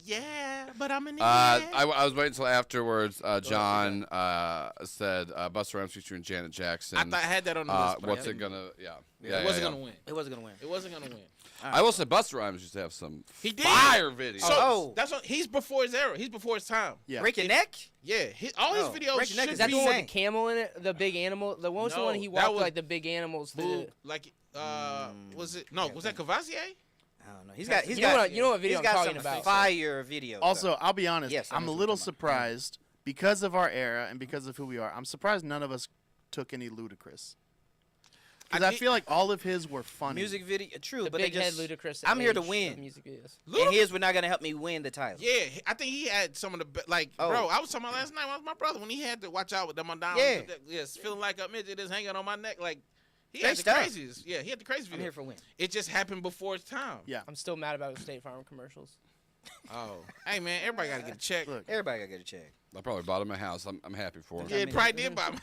Yeah, but I'm an idiot. I was waiting until afterwards. John said Busta Rhymes featuring Janet Jackson. I thought I had that on the list. but What's I it gonna? Yeah. it wasn't gonna win. It wasn't gonna win. It wasn't gonna win. I will say Busta Rhymes used to have some He did. fire videos. So Oh. that's what he's before his era. He's before his time. Yeah. Break your neck? Yeah, all his Oh, videos Break Your Neck should is Is that Be the one with insane. the camel in it? The big animal? The one was the No, one he that walked was like the big animals. Boo, like was it? No, was that Cavassier? I don't know. He's got. You know what video he's I'm got talking some about. fire videos. Also, I'll be honest. Yes, I I'm a know what little you're talking about. surprised because of our era and because of who we are. I'm surprised none of us took any Ludacris. Because I did- feel like all of his were funny. music video. True, The but big they just. head ludicrous. I'm here to age of win. Music videos. And his were not gonna help me win the title. Yeah, I think he had some of the like. Oh. Bro, I was talking about last night with my brother when he had to watch out with them on down. Yeah. Yes, feeling like a midget is hanging on my neck. Like he Great had the stuff. craziest. Yeah, he had the craziest I'm video. here for win. It just happened before its time. Yeah. I'm still mad about the State Farm commercials. Oh, hey man, everybody gotta get a check. Look, Everybody gotta get a check. I probably bought him a house. I'm happy for him. Yeah, mean- probably did buy me.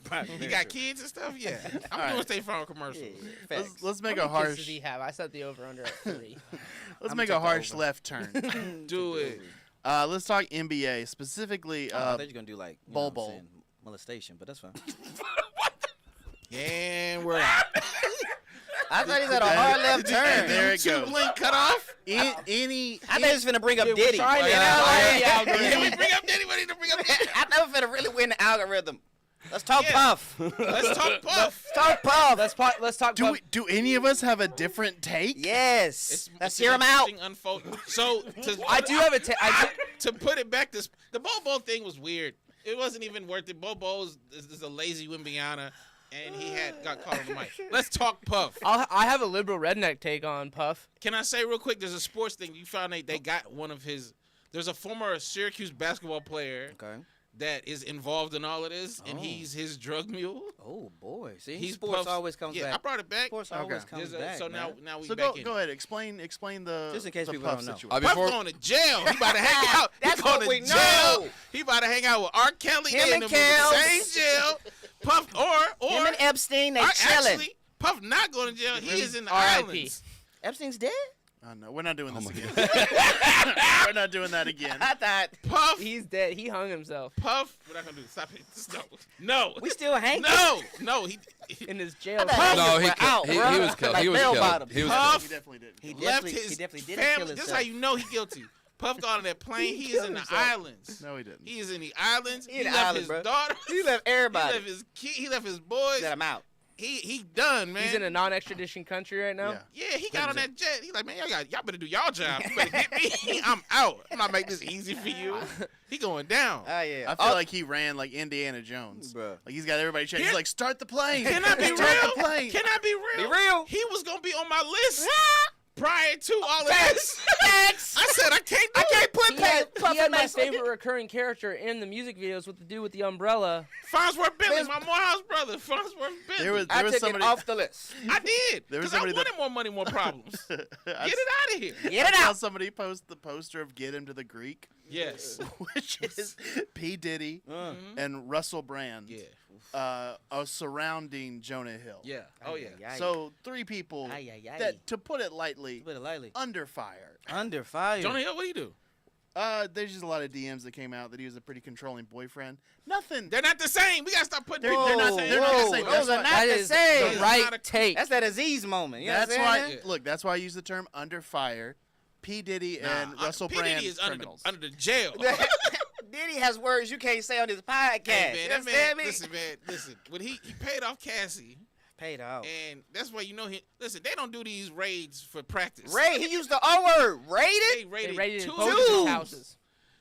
Very He got true. kids and stuff. Yeah, I'm All doing right. State Farm commercials. Yeah, facts. let's make How a many kids harsh. does he have? I set the over under at 3. Let's I'ma make a take the harsh over. left turn. Do it. Let's talk NBA specifically. I thought you were gonna do like you know what I'm Bol. saying, molestation, but that's fine. And we're out. I thought he had a hard left And there turn. it YouTube goes. link cut off. Any I thought he was finna bring up Dude, we're Diddy. trying to You know, analyze like- the Can we algorithm. bring up anybody to bring up Diddy? I never finna really win the algorithm. Let's talk Yeah. Puff. Let's talk Puff. Talk Puff. Let's talk do about we, do any of us have a different take? Yes. Let's it's hear an him out. interesting Unfold. So I do have a to put it back, the Bobo thing was weird. It wasn't even worth it. Bobo is a lazy Wimbiana, and he got caught on the mic. Let's talk Puff. I have a liberal redneck take on Puff. Can I say real quick? There's a sports thing. You found they got one of his. There's a former Syracuse basketball player Okay. that is involved in all of this, and Oh. he's his drug mule. Oh boy. See, He's sports Puff's- always comes Yeah, I back. brought it back. Sports Okay. always comes There's a- back. so man. now we So back go in. go ahead. Explain the Just in case the people Puff don't know. situation. Puff Before- going to jail. He about to hang out. That's he going what to we jail. know. He about to hang out with R. Kelly. Him They in and the Kels. same jail. Puff or Him and Epstein, they or chilling. actually, Puff not going to jail. He is in the R.I.P. islands. Epstein's dead? Oh, no, we're not doing this my again. We're not doing that again. I thought Puff. He's dead. He hung himself Puff. We're not gonna do this. Stop it. No. we still hanging. No. He in his jail. I thought cell. No, Puff he were out, he bruh. was killed. Like He was bell killed. bottoms. He was Puff. He definitely did. He left definitely, his he definitely didn't family. kill This is himself. how you know he guilty. Puff got on that plane. He is in the islands. No, he didn't. He is in the islands. He in the left islands, his bro. daughter. He left everybody. He left his kid. He left his boys. Said I'm out. He done, man. He's in a non-extradition country right now. Yeah. Yeah, he got on that jet. He's like, man, y'all better do y'all job. You better get me. I'm out. I'm not making this easy for you. He going down. Oh yeah. I feel like he ran like Indiana Jones. Bruh. Like he's got everybody checking. He's Can- like, start the plane. Can I be Start real? the plane. Can I be real? Be real. He was gonna be on my list prior to all of Facts. this. Facts. I said I can't do I can't put He had, Puff he had in my my favorite recurring character in the music videos with the dude with the umbrella. Farnsworth Bentley, There's- my Morehouse brother, Farnsworth Bentley. There was I took somebody. it off the list. I did. There was Because I somebody wanted that- more money, more problems. Get it I out of here. Get it saw out. somebody post the poster of "Get Him to the Greek," Yes. which is P. Diddy Uh. and Russell Brand, Yeah. surrounding Jonah Hill. Yeah. Oh yeah. So 3 people Ay, ay, ay. that, to put it lightly, Put it lightly. under fire. Under fire. Jonah Hill, what do you do? There's just a lot of DMs that came out that he was a pretty controlling boyfriend. Nothing. They're not the same. We gotta stop putting. They're people not- the same. they're not the Whoa, same. those That's are why- not That the is same. the Not right a- take. That's that Aziz moment. You know That's what I'm why. saying? Yeah. Look, that's why I use the term "under fire." P. Diddy and Nah, Russell P. Brand Diddy is criminals. under the jail. Diddy has words you can't say on his podcast. Hey, You man, that understand man, me? listen. When he paid off Cassie, Paid off. and that's why you know he. Listen, they don't do these raids for practice. Ray, he used the O word. They Rated? raided, They raided two. both of Two. his houses.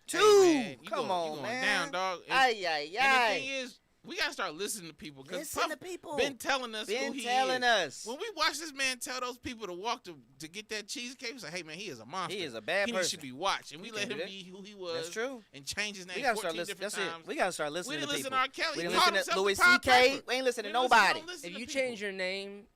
Two. Hey, man, you Come going, on, you going man. down, dog. And, Ay, ay, and the thing ay. is, we gotta start listening to people because Listen Puff to people. been telling us who Been he telling is. us. When we watch this man tell those people to walk to get that cheesecake, we say, "Hey man, he is a monster. He is a bad He person. should be watched." And we You let can't him do that. be who he was. That's true. And change his name We gotta 14 start listening. different That's times. it. We gotta start listening We didn't to listen people. to R. Kelly. We He didn't called listen to himself Louis the Pied C.K. Piper. We ain't listening to We don't nobody. listen If to you people. change your name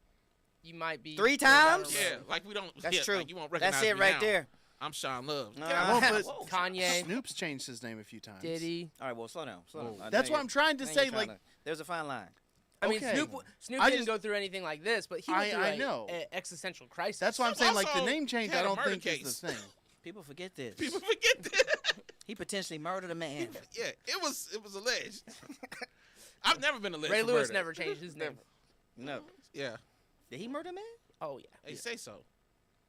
you might be 3 going down a times? Yeah, road. like we don't. That's yeah, true. Like you won't recognize That's it me right now. there. I'm Sean Love. Get Uh, out Well, of but here. Whoa. Kanye, Snoop's changed his name a few times. Diddy. All right, well, slow down. Slow down. That's what I'm trying to say. Like, there's a fine line. I mean, Okay. Snoop I didn't just- go through anything like this, but he went through I know. a existential crisis. that's why I'm saying, like, the Also, name change, he had I a don't murder think is the case. thing. People forget this. People forget that. He potentially murdered a man. Yeah, it was alleged. I've never been alleged. Ray for Lewis murder. never changed his name. No. Yeah, Did he murder a man? Oh yeah. they say so.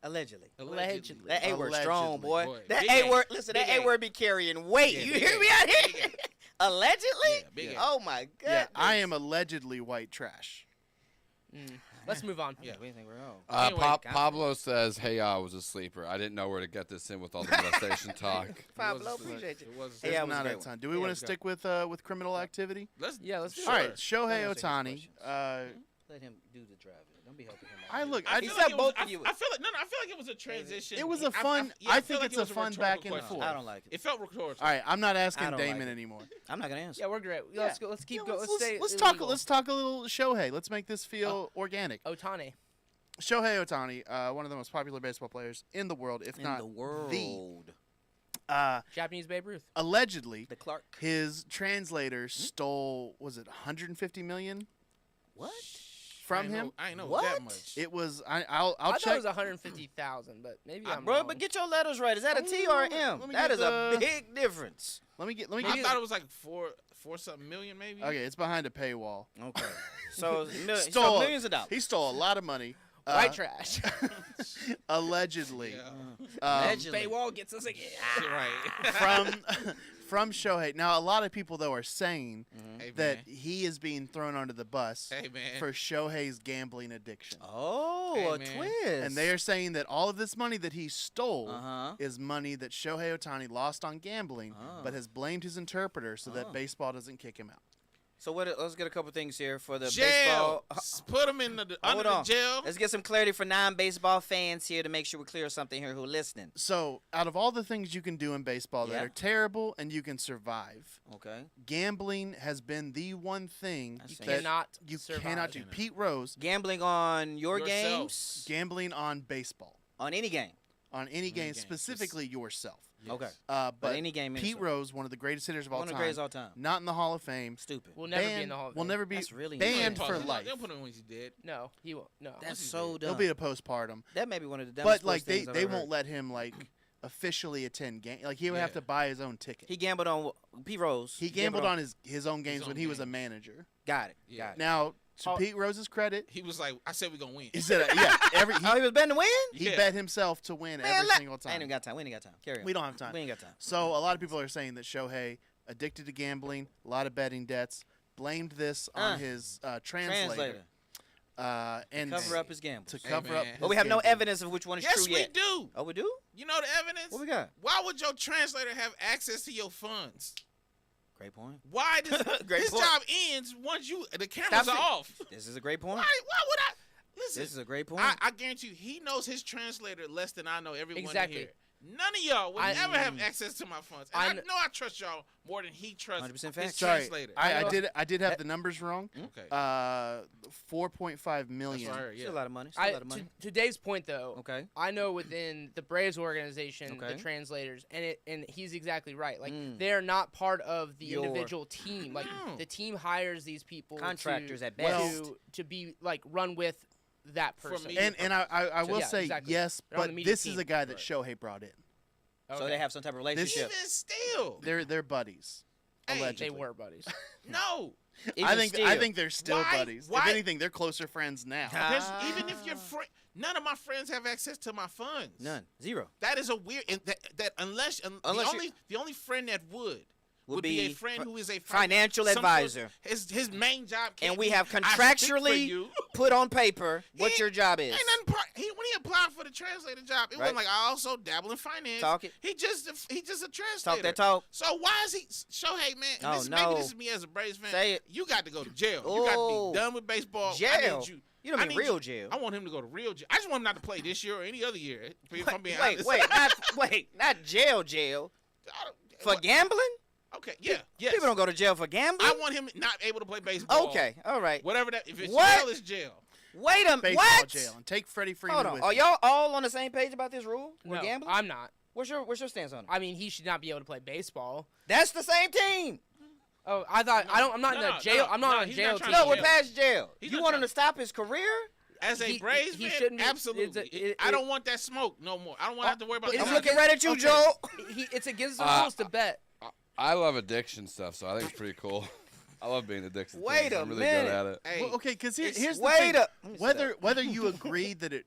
Allegedly. Allegedly. That A word strong, Allegedly. boy. Boy, That big A A. word, listen, that Big A A. word be carrying weight. Yeah, You big hear A. me out here? Big Allegedly? Yeah, big A. Oh my god. Yeah, I am allegedly white trash. Let's move on. Yeah. We think we're wrong. Anyway, Pablo says, "Hey, I was a sleeper. I didn't know where to get this in with all the molestation talk." Pablo, It was- appreciate you. It was. Hey, There's that was a not great a one. ton. Do we Yeah, want it to was stick with criminal activity? Let's. Yeah, let's do All it. right, Shohei Let's take Otani. Let him do the driving. Don't be helping him out. I look. I I He feel said like it was- both of you. I feel like I feel like it was a transition. It was a fun- yeah, I feel think like it's it a was fun rhetorical back and question. forth. I don't like it. It felt rhetorical. All right, I'm not I asking don't Damon like it. anymore. I'm not gonna answer. Yeah, we're great. Let's go. Let's keep going. Let's stay. Let's talk. illegal. Let's talk a little Shohei. Let's make this feel organic. Otani. Shohei Otani, one of the most popular baseball players in the world, if In not the world. Japanese Babe Ruth. allegedly, The Clark. his translator stole, was it 150 million What? from him? I ain't know What? that much. It was. I'll I thought it check. was 150,000, but maybe I'm Bro, wrong. but get your letters right. Is that a T or an M? Let me That get is a the- big difference. Let me get. I thought it was like four something million maybe. Okay, it's behind a paywall. Okay. So, Stole millions of dollars. He stole a lot of money. White trash. Allegedly. Yeah. Allegedly. Paywall gets us again. Right. from Shohei. Now, a lot of people though are saying Hey, that man. he is being thrown under the bus Hey man. for Shohei's gambling addiction. Oh, Hey, a man. twist. And they are saying that all of this money that he stole Uh-huh. is money that Shohei Otani lost on gambling, Oh. but has blamed his interpreter so that Oh. baseball doesn't kick him out. So let's get a couple things here for the jail. baseball. Put him in the Hold under the on. jail. Let's get some clarity for non-baseball fans here to make sure we clear something here who are listening. So, out of all the things you can do in baseball that Yeah. are terrible and you can survive, Okay. gambling has been the one thing That's You That cannot you survive. cannot do. Cannot. Pete Rose, Gambling on your Yourself. games, gambling on baseball, on any game. on any game, game. specifically yourself. Yes. Okay. But any game Pete insert. Rose, one of the greatest hitters of all One of time, the greatest all time. not in the Hall of Fame, Stupid. Will never be in banned- the Hall of will Fame. never be That's really banned insane. for They'll life. put him when he's dead. No, he won't. No. That's he's so dead. dumb. There'll be a postpartum, That may be one of the dumbest but like things I've they ever won't heard. let him like officially attend game. Like he would have Yeah. to buy his own ticket. He gambled on Pete Rose. He gambled on his own games own when he was a games. manager. Got it. Yeah. Got it. Now, to Oh. Pete Rose's credit, He was like, I said we're gonna win. he said, he Oh, he was betting to win? he Yeah. bet himself to win Man, every let- single I ain't time. even got time. We ain't got time. Carry on. We don't have time. We ain't got time. So a lot of people are saying that Shohei, addicted to gambling, a lot of betting debts, blamed this on his translator. And Cover up his gambles. to Hey, cover up. man. his But we have no gambling. evidence of which one is Yes, true we yet. do. Oh, we do? You know the evidence? What we got? Why would your translator have access to your funds? Great point. Why does Great his point. job ends once the cameras Stop are it. off? This is a great point. Why would I listen? This is a great point. I guarantee you, he knows his translator less than I know everyone Exactly. here. None of y'all will I- ever have access to my funds. And I I know kn- I trust y'all more than he trusts 100% his fact. Sorry, translator. I know- did have the numbers wrong. Okay. 4.5 million. That's what I heard, yeah. Still a lot of money. Still a lot of money. To Dave's point though, Okay. I know within the Braves organization, Okay. the translators, and he's exactly right. Like Mm. they're not part of the Your- individual team. Like No. the team hires these people Contractors to, at best. to be like run with that For person. me- And I will Yeah, say exactly. yes, They're on but the media this is team. a guy that Right. Shohei brought in. So they have some type of relationship. Even still. They're buddies. Hey, Allegedly. they were buddies. No. I think still. they're still Why- buddies. why- If anything, they're closer friends now. Ah. Even if your friend, none of my friends have access to my funds. None. Zero. That is a weird. And that unless the only friend that would be a friend who is a financial some sort- advisor. His main job. Can't And we be, have "I speak for contractually you." put on paper what He- your job is. Ain't nothing when he applied for the translator job, it Right. wasn't like I also dabble in finance. Talk it. He just a translator. Talk that talk. So why is he Shohei, man? Oh, Maybe no. this is me as a Braves fan. Say it. You got to go to jail. You got to Oh. be done with baseball. I Jail? need you. You don't I mean need real you- jail. I want him to go to real jail. I just want him not to play this year or any other year. If I'm being Wait, honest. not jail. I don't- For gambling? Okay, yeah, yes. People don't go to jail for gambling. I want him not able to play baseball. Okay, all right. Whatever that. If it's What? jail, it's jail. Wait a baseball what? jail and take Freddie Freeman Hold on. with Are you. y'all all on the same page about this rule? We're No, gambling. I'm not. What's your stance on it? I mean, he should not be able to play baseball. That's the same team. Oh, I thought I'm not in the jail. I'm not on a he's jail not team. trying No, we're jail. past jail. He's You not want him trying- to stop his career? As a He- Braves he fan, shouldn't be- absolutely. I don't want that smoke no more. I don't want to have to worry about. It's I'm that. looking right at you, Okay. Joe. It's against the Uh, rules to bet. I love addiction stuff, so I think it's pretty cool. I love being addicted. to Wait things. a I'm really minute. good at it. Hey, Well, okay, because here's the Wait thing. up. Let me sit up. Whether you agree that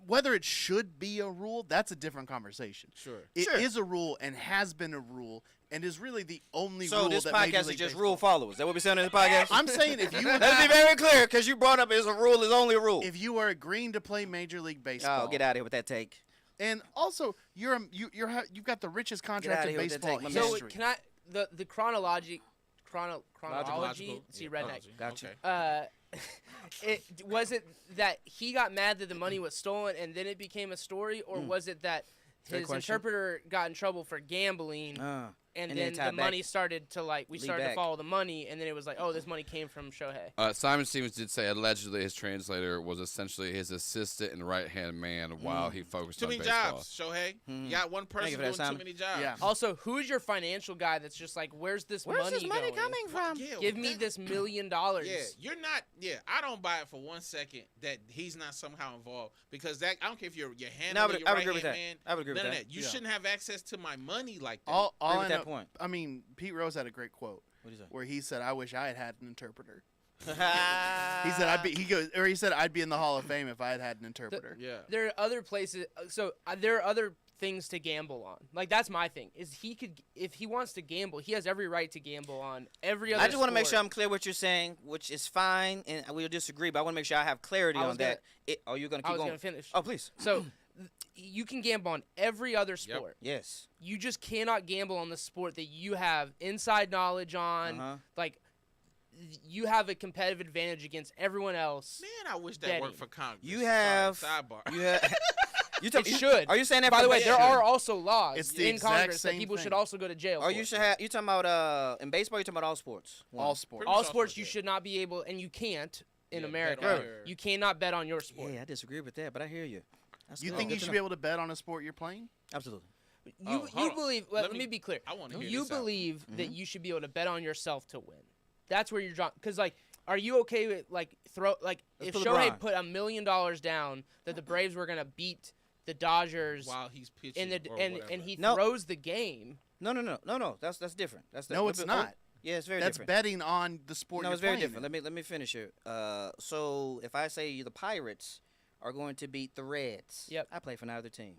whether it should be a rule, that's a different conversation. sure. It Sure. is a rule and has been a rule and is really the only So rule this that Major podcast is League just Baseball- rule followers. Is that what we're saying in this podcast? I'm saying if you Let's be very clear, because you brought up is a rule is only a rule. if you are agreeing to play Major League Baseball, Oh, get out of here with that take. and also you've got the richest contract outta in here with that baseball take, my man. So history. can I the chronology. Logical. See, Yeah, redneck. chronology. Gotcha. Okay. Was it that he got mad that the money was stolen and then it became a story, or was it that Good his question. interpreter got in trouble for gambling and then then tied the back. money started to we Lead started back. to follow the money, and then it was like, oh, this money came from Shohei. Simon Stevens did say allegedly his translator was essentially his assistant and right-hand man while he focused Too on many baseball. jobs, Shohei. You got one person you for doing that, too Simon. many jobs. Yeah. Also, who's your financial guy that's just like, where's this Where's money this money going? coming from? Yeah, Give me this $1 million. Yeah, you're not. Yeah, I don't buy it for 1 second that he's not somehow involved, because that I don't care if you're handling No, your I would agree with right-hand that. man. I would agree with none of that. that. You Yeah. shouldn't have access to my money like that. all Agree I with that know- point. I mean, Pete Rose had a great quote What do you say? where he said, "I wish I had had an interpreter." He He said, "I'd be." He goes, or he said, "I'd be in the Hall of Fame if I had had an interpreter." yeah. There are other places. There are other things to gamble on. Like, that's my thing. Is he could, if he wants to gamble, he has every right to gamble on every other. I just want to make sure sport. I'm clear what you're saying, which is fine, and we'll disagree, but I want to make sure I have clarity I on was that. Are you going to I keep was going? gonna finish. Oh, please. So, you can gamble on every other sport. Yes. You just cannot gamble on the sport that you have inside knowledge on. Uh-huh. Like, you have a competitive advantage against everyone else. Man, I wish that Daddy. worked for Congress. You have. Sorry, sidebar. You have. It should. Are you saying that? By for the way, ba- there are also laws It's the in exact Congress that same people thing. should also go to jail Or for. you should have. You talking about in baseball? You talking about all sports? All sports. all all sports sports, you yeah. should not be able, and you can't in Yeah, America. bet on your- You cannot bet on your sport. Yeah, I disagree with that, but I hear you. That's You good. think Good you to should know. be able to bet on a sport you're playing? Absolutely. You hold you on. believe? Let Let me- me be clear. I want to hear You this out. believe that you should be able to bet on yourself to win. That's where you're drawn. Because are you okay with if put Shohei LeBron. put $1 million down that the Braves were gonna beat the Dodgers While he's pitching in the or and whatever. he No. throws the game? No. That's different. That's No, it's not. Yeah, it's very That's different. betting on the sport. No, you're it's very playing different. in. Let me finish here. So if I say the Pirates are going to beat the Reds, Yep. I play for neither team.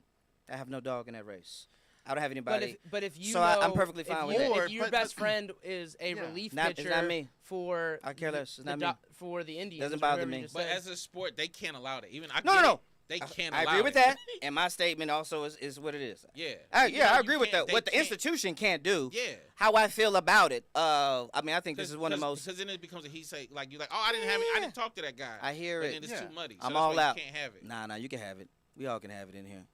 I have no dog in that race. I don't have anybody. But if you So know, I'm perfectly fine if with you, that. if your But- best friend is a Yeah. relief It's pitcher not me. for I care less. It's the not me. for the Indians, Doesn't or bother whoever you me. just But said. as a sport, they can't allow that. Even I No, get no. it. They can't I allow agree with it. that, and my statement also is what it is. Yeah. I You know, I you agree with can't- that. they What the can't- institution can't do. Yeah. How I feel about it. I mean, I think this is one of the most. Because then it becomes a he say, like you're like, oh, I didn't have it. I didn't talk to that guy. I hear But it. then it's Yeah. too muddy. So I'm that's all why out. You can't have it. Nah, you can have it. We all can have it in here.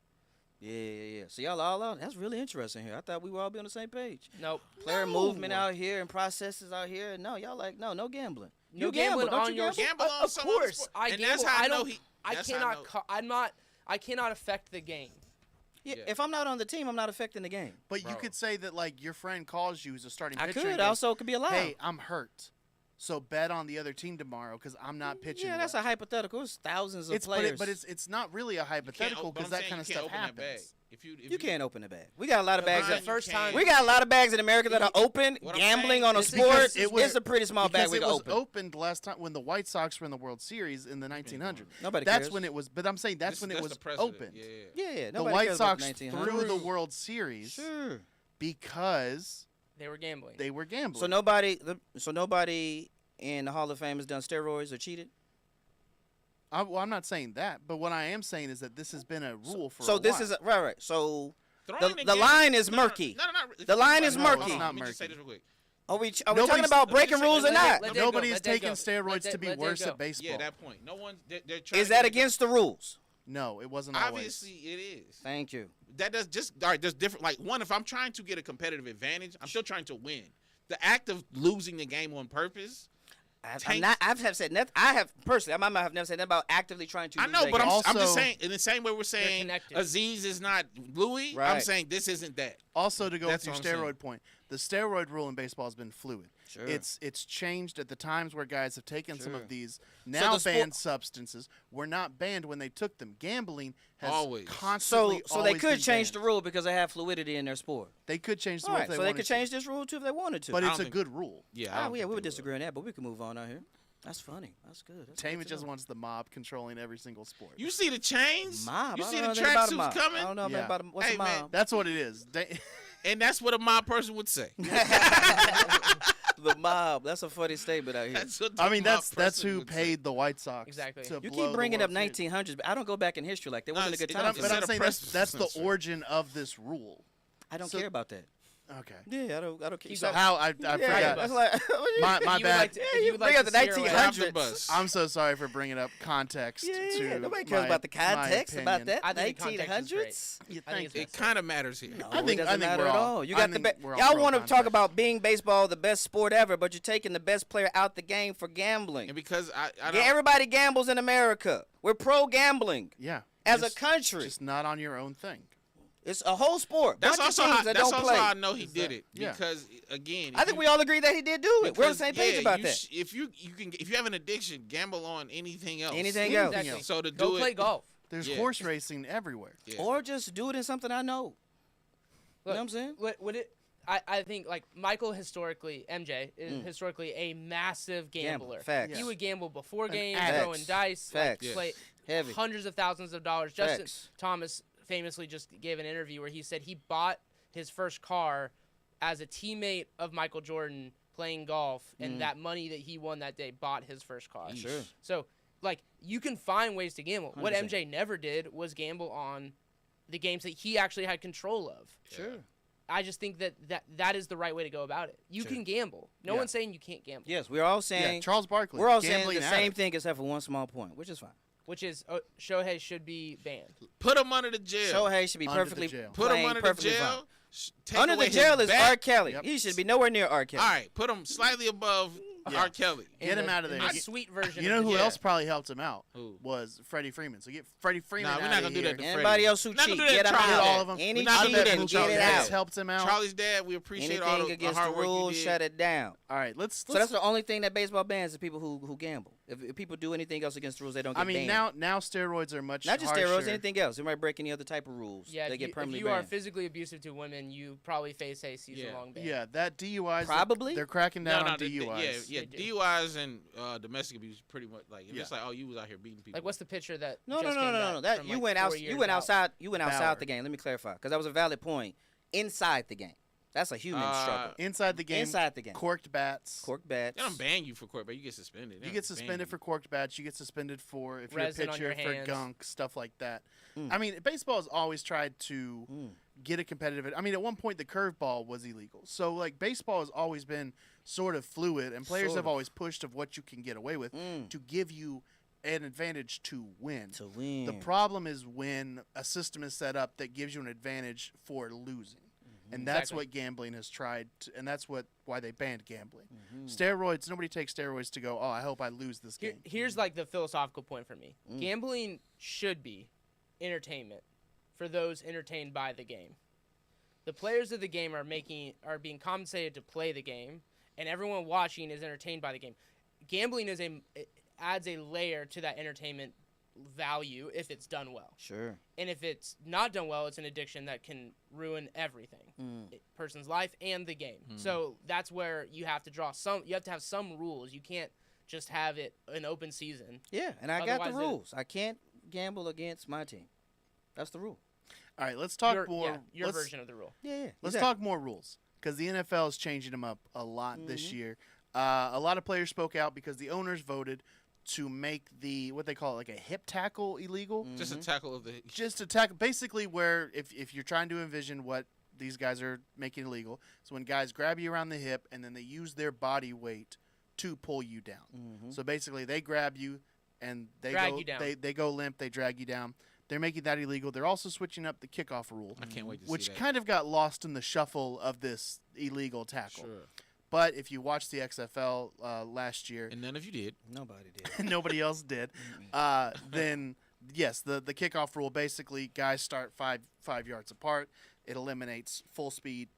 Yeah. So y'all all out. That's really interesting here. I thought we were all be on the same page. Nope. Player movement out here and processes out here. No, y'all like no gambling. No You gambling don't on you your gamble? Gamble on Of some other course, sport. I And gamble. that's how I know don't. he- I that's how I cannot. know. I'm not. I cannot affect the game. Yeah, Yeah. if I'm not on the team, I'm not affecting the game. But you Bro. could say that like your friend calls you as a starting I pitcher. could and goes, also could be allowed. Hey, I'm hurt, so bet on the other team tomorrow because I'm not pitching. Yeah, that's a well." hypothetical. It's thousands of It's players. but it's not really a You can't hypothetical op- but because I'm that saying kind of you can't stuff open that bag. happens. If you you can't open the bag. We got a lot of bags. Fine, That, the first you can. time we got a lot of bags in America that are open. What I'm Gambling saying on a is sport. because it was- It's a pretty small bag Because we it can was open. opened last time when the White Sox were in the World Series in the 1900s. Nobody That's cares. when it was. But I'm saying that's when it That's was the precedent. opened. Yeah. Yeah, The nobody White cares about Sox 1900. threw the World Series Sure. because They were gambling. they were gambling. So nobody in the Hall of Fame has done steroids or cheated. I'm not saying that, but what I am saying is that this has been a rule for. So a this while. is right. So Throwing the game- line is no, no, murky. No, not really. The line is Hold on, murky. hold on, It's Let me not just say murky. this real quick. are we Nobody's- talking about breaking let me rules or just say- not? let that Nobody go, is let that taking go. steroids Let to that- be let that worse go. at baseball. Yeah, that point. No one. They're trying Is to that get- against the rules? No, it wasn't always. Obviously, it is. Thank you. That does just all right. There's different. Like one, if I'm trying to get a competitive advantage, I'm still trying to win. The act of losing the game on purpose, I have said nothing. I have personally. I might have never said nothing about actively trying to. I lose know, that but game. I'm just Also- saying. In the same way we're saying connected. Aziz is not Louis, I'm Right. saying this isn't that. Also, to go That's with what your I'm saying. steroid point, the steroid rule in baseball has been fluid. Sure. It's changed at the times where guys have taken some Sure. of these now the sport- banned substances were not banned when they took them. Gambling has Always. constantly So they always could been change the banned. rule because they have fluidity in their sport. They could change the All rule right, if they so they wanted could to. change this rule too if they wanted to. But I it's don't a think- good rule. Yeah, I Ah, don't yeah, think we would they disagree on that, but we can move on out here. That's funny. That's good. That's Tammy good to just know. wants the mob controlling every single sport. You see the chains? Mob. You I see don't the know anything about a tracksuits mob. coming? I don't know Yeah. about what's Hey, a man, mob. That's what it is. And that's what a mob person would say. The mob. That's a funny statement out here. That's what I the mean, mob that's person who would say. paid the White Sox. Exactly. To You blow keep the bringing up World Series. 1900s, but I don't go back in history like that. Wasn't a good it's- time. it's- for But that. I'm a saying press that's the censor. origin of this rule. I don't so- care about that. Okay. Yeah, I don't care. Keep So- going. How I yeah, forgot. that's like My You would bad. like to- Yeah, if you would bring like up to the steer away- Drive the 1900s. bus. I'm so sorry for bringing up context Yeah, to nobody cares my- about the my context about opinion. that. I think the context is 1900s. Yeah, I think thank it's It kind of matters here. No, I think- it doesn't I think matter we're at all- all. You I got the think we're all y'all pro want to talk context. about being baseball the best sport ever, but you're taking the best player out the game for gambling. And because I Yeah, don't, everybody gambles in America. We're pro gambling Yeah. as just- a country. Just not on your own thing. It's a whole sport. that's Bunch of also teams how that that's don't also play. how I know he did it Yeah. because again, I think we all agree that he did do it. We're on the same page about you that. If you have an addiction, gamble on anything else. Anything else. Exactly. So to Go do play it, golf. There's Yeah. horse racing everywhere. yeah. Or just do it in something I know. You know what I'm saying? Would it? I think like Michael historically, MJ is historically a massive gambler. Facts. He would gamble before An games, addict. throwing dice, Facts. like play Heavy. hundreds of thousands of dollars. Justin Facts. Thomas famously just gave an interview where he said he bought his first car as a teammate of Michael Jordan playing golf, and that money that he won that day bought his first car. Sure. So, like, you can find ways to gamble. What 100%. MJ never did was gamble on the games that he actually had control of. Sure. I just think that is the right way to go about it. You Sure. can gamble. No Yeah. one's saying you can't gamble, Yes, we're all Yeah, saying Charles Barkley. we're all saying gambling the same addict. thing except for one small point, which is fine. which is Shohei should be banned. Put him under the jail. Shohei should be Under the perfectly jail. Put him playing under the perfectly jail. fine. Take Under away the jail his is bat. R. Kelly. Yep. He should be nowhere near R. Kelly. All right, put him slightly above R. Kelly. Get him out of in there. the sweet version. You know of the who jail. else probably helped him out? Who? Was Freddie Freeman. So get Freddie Freeman Nah, we're out not of gonna do here. that to Anybody Freddie. else who We're not cheat, gonna do that get to him Charlie. out. All of them. Any We're not gonna cheating, do that get to it Charlie. That's out. helped him out. Charlie's dad, we appreciate all Anything the against hard the work rules, you shut did. it down. All right, let's. So that's the only thing that baseball bans is people who gamble. If people do anything else against the rules, they don't get I mean, banned. now steroids are much Not just harsher. steroids, anything else. They might break any other type of rules. Yeah, they if get you, permanently if you are banned. physically abusive to women, you probably face a season-long ban. Yeah, that DUIs. Probably. They're cracking down on the- DUIs. yeah, They do. DUIs and domestic abuse pretty much like if Yeah. it's like, oh, you was out here beating people. Like, what's the picture that? No. just came back That from, you like, went 4 out. You years went out? outside. You went outside Bauer. the game. Let me clarify, because that was a valid point. Inside the game, that's a human struggle. Inside the game. Inside the game. Corked bats. Cork bats. They don't ban you for court, but you get suspended. They You don't get ban suspended for corked bats. You get suspended for if you're a Resin on pitcher your for hands. gunk, stuff like that. Mm. I mean, baseball has always tried to get a competitive. I mean, at one point the curveball was illegal. So like baseball has always been sort of fluid, and players Sort have of. always pushed of what you can get away with to give you an advantage to win. To win. The problem is when a system is set up that gives you an advantage for losing. And that's Exactly. what gambling has tried, and that's why they banned gambling. Mm-hmm. Steroids, nobody takes steroids to go, oh, I hope I lose this game. Here's like the philosophical point for me. Gambling should be entertainment for those entertained by the game. The players of the game are being compensated to play the game, and everyone watching is entertained by the game. Gambling it adds a layer to that entertainment value if it's done well. Sure. And if it's not done well, it's an addiction that can ruin everything, person's life and the game. So that's where you have to you have to have some rules. You can't just have it an open season. Yeah, and I got the Otherwise, rules. I can't gamble against my team. That's the rule. All right, let's talk Your more. your let's, version of the rule. Yeah. Let's exactly. talk more rules because the NFL is changing them up a lot this year. A lot of players spoke out because the owners voted to make what they call it, like a hip tackle illegal. just a tackle of the. Just a tackle, basically where if you're trying to envision what these guys are making illegal, so when guys grab you around the hip and then they use their body weight to pull you down. So basically they grab you and they Drag go you down. they go limp, they drag you down. They're making that illegal. They're also switching up the kickoff rule, I can't wait to which see that. kind of got lost in the shuffle of this illegal tackle. Sure. But if you watch the XFL last year, And none of you did. Nobody did. and nobody else did, then yes, the kickoff rule basically guys start five yards apart. It eliminates full speed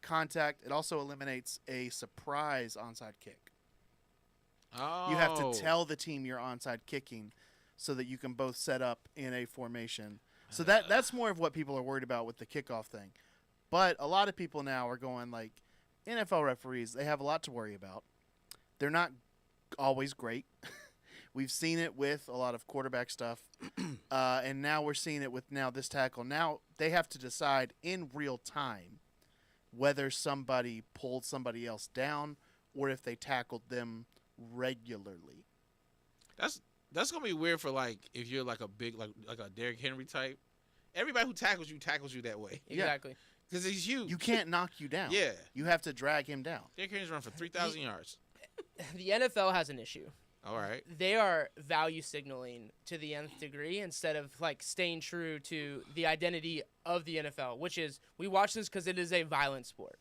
contact. It also eliminates a surprise onside kick. Oh. You have to tell the team you're onside kicking so that you can both set up in a formation. So that's more of what people are worried about with the kickoff thing. But a lot of people now are going like, NFL referees, they have a lot to worry about. They're not always great. We've seen it with a lot of quarterback stuff. And now we're seeing it with now this tackle. Now they have to decide in real time whether somebody pulled somebody else down or if they tackled them regularly. That's gonna be weird for like if you're like a big like a Derrick Henry type. Everybody who tackles you that way Exactly. because he's huge. You can't knock you down. Yeah. You have to drag him down. Derrick Henry's run for 3,000 yards. The NFL has an issue. All right. They are value signaling to the nth degree instead of like staying true to the identity of the NFL, which is we watch this because it is a violent sport.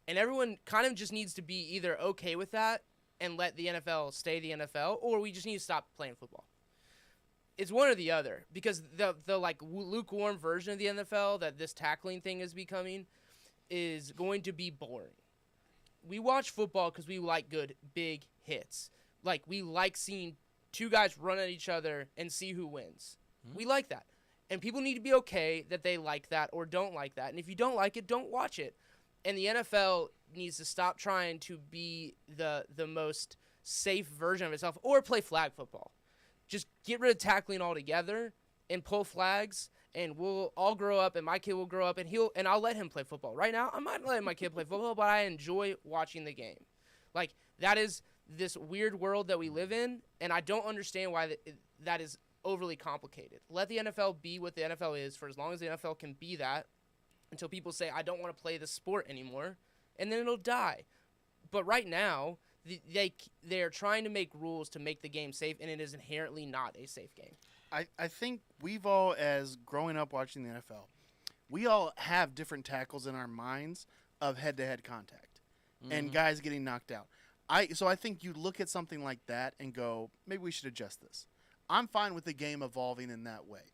And everyone kind of just needs to be either okay with that and let the NFL stay the NFL, or we just need to stop playing football. It's one or the other, because the like lukewarm version of the NFL that this tackling thing is becoming is going to be boring. We watch football because we like good big hits. Like, we like seeing two guys run at each other and see who wins. Mm-hmm. We like that. And people need to be okay that they like that or don't like that. And if you don't like it, don't watch it. And the NFL needs to stop trying to be the most safe version of itself or play flag football. Just get rid of tackling altogether and pull flags, and we'll all grow up, and my kid will grow up, and I'll let him play football. Right now, I'm not letting my kid play football, but I enjoy watching the game. Like, that is this weird world that we live in, and I don't understand why that is overly complicated. Let the NFL be what the NFL is for as long as the NFL can be that until people say, I don't want to play the sport anymore, and then it'll die. But right now, they are trying to make rules to make the game safe, and it is inherently not a safe game. I think we've all, as growing up watching the NFL, we all have different tackles in our minds of head-to-head contact and guys getting knocked out. So I think you look at something like that and go, maybe we should adjust this. I'm fine with the game evolving in that way.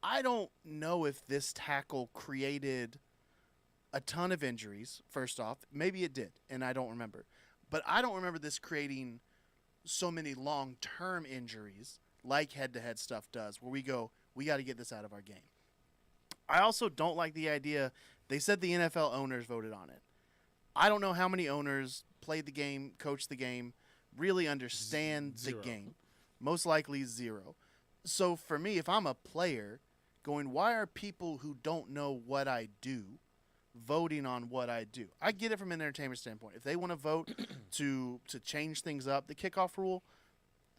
I don't know if this tackle created a ton of injuries, first off. Maybe it did, and I don't remember. But I don't remember this creating so many long-term injuries like head-to-head stuff does, where we go, we got to get this out of our game. I also don't like the idea, they said the NFL owners voted on it. I don't know how many owners played the game, coached the game, really understand the game. Most likely 0. So for me, if I'm a player going, why are people who don't know what I do voting on what I do? I get it from an entertainment standpoint. If they want to vote to change things up, the kickoff rule,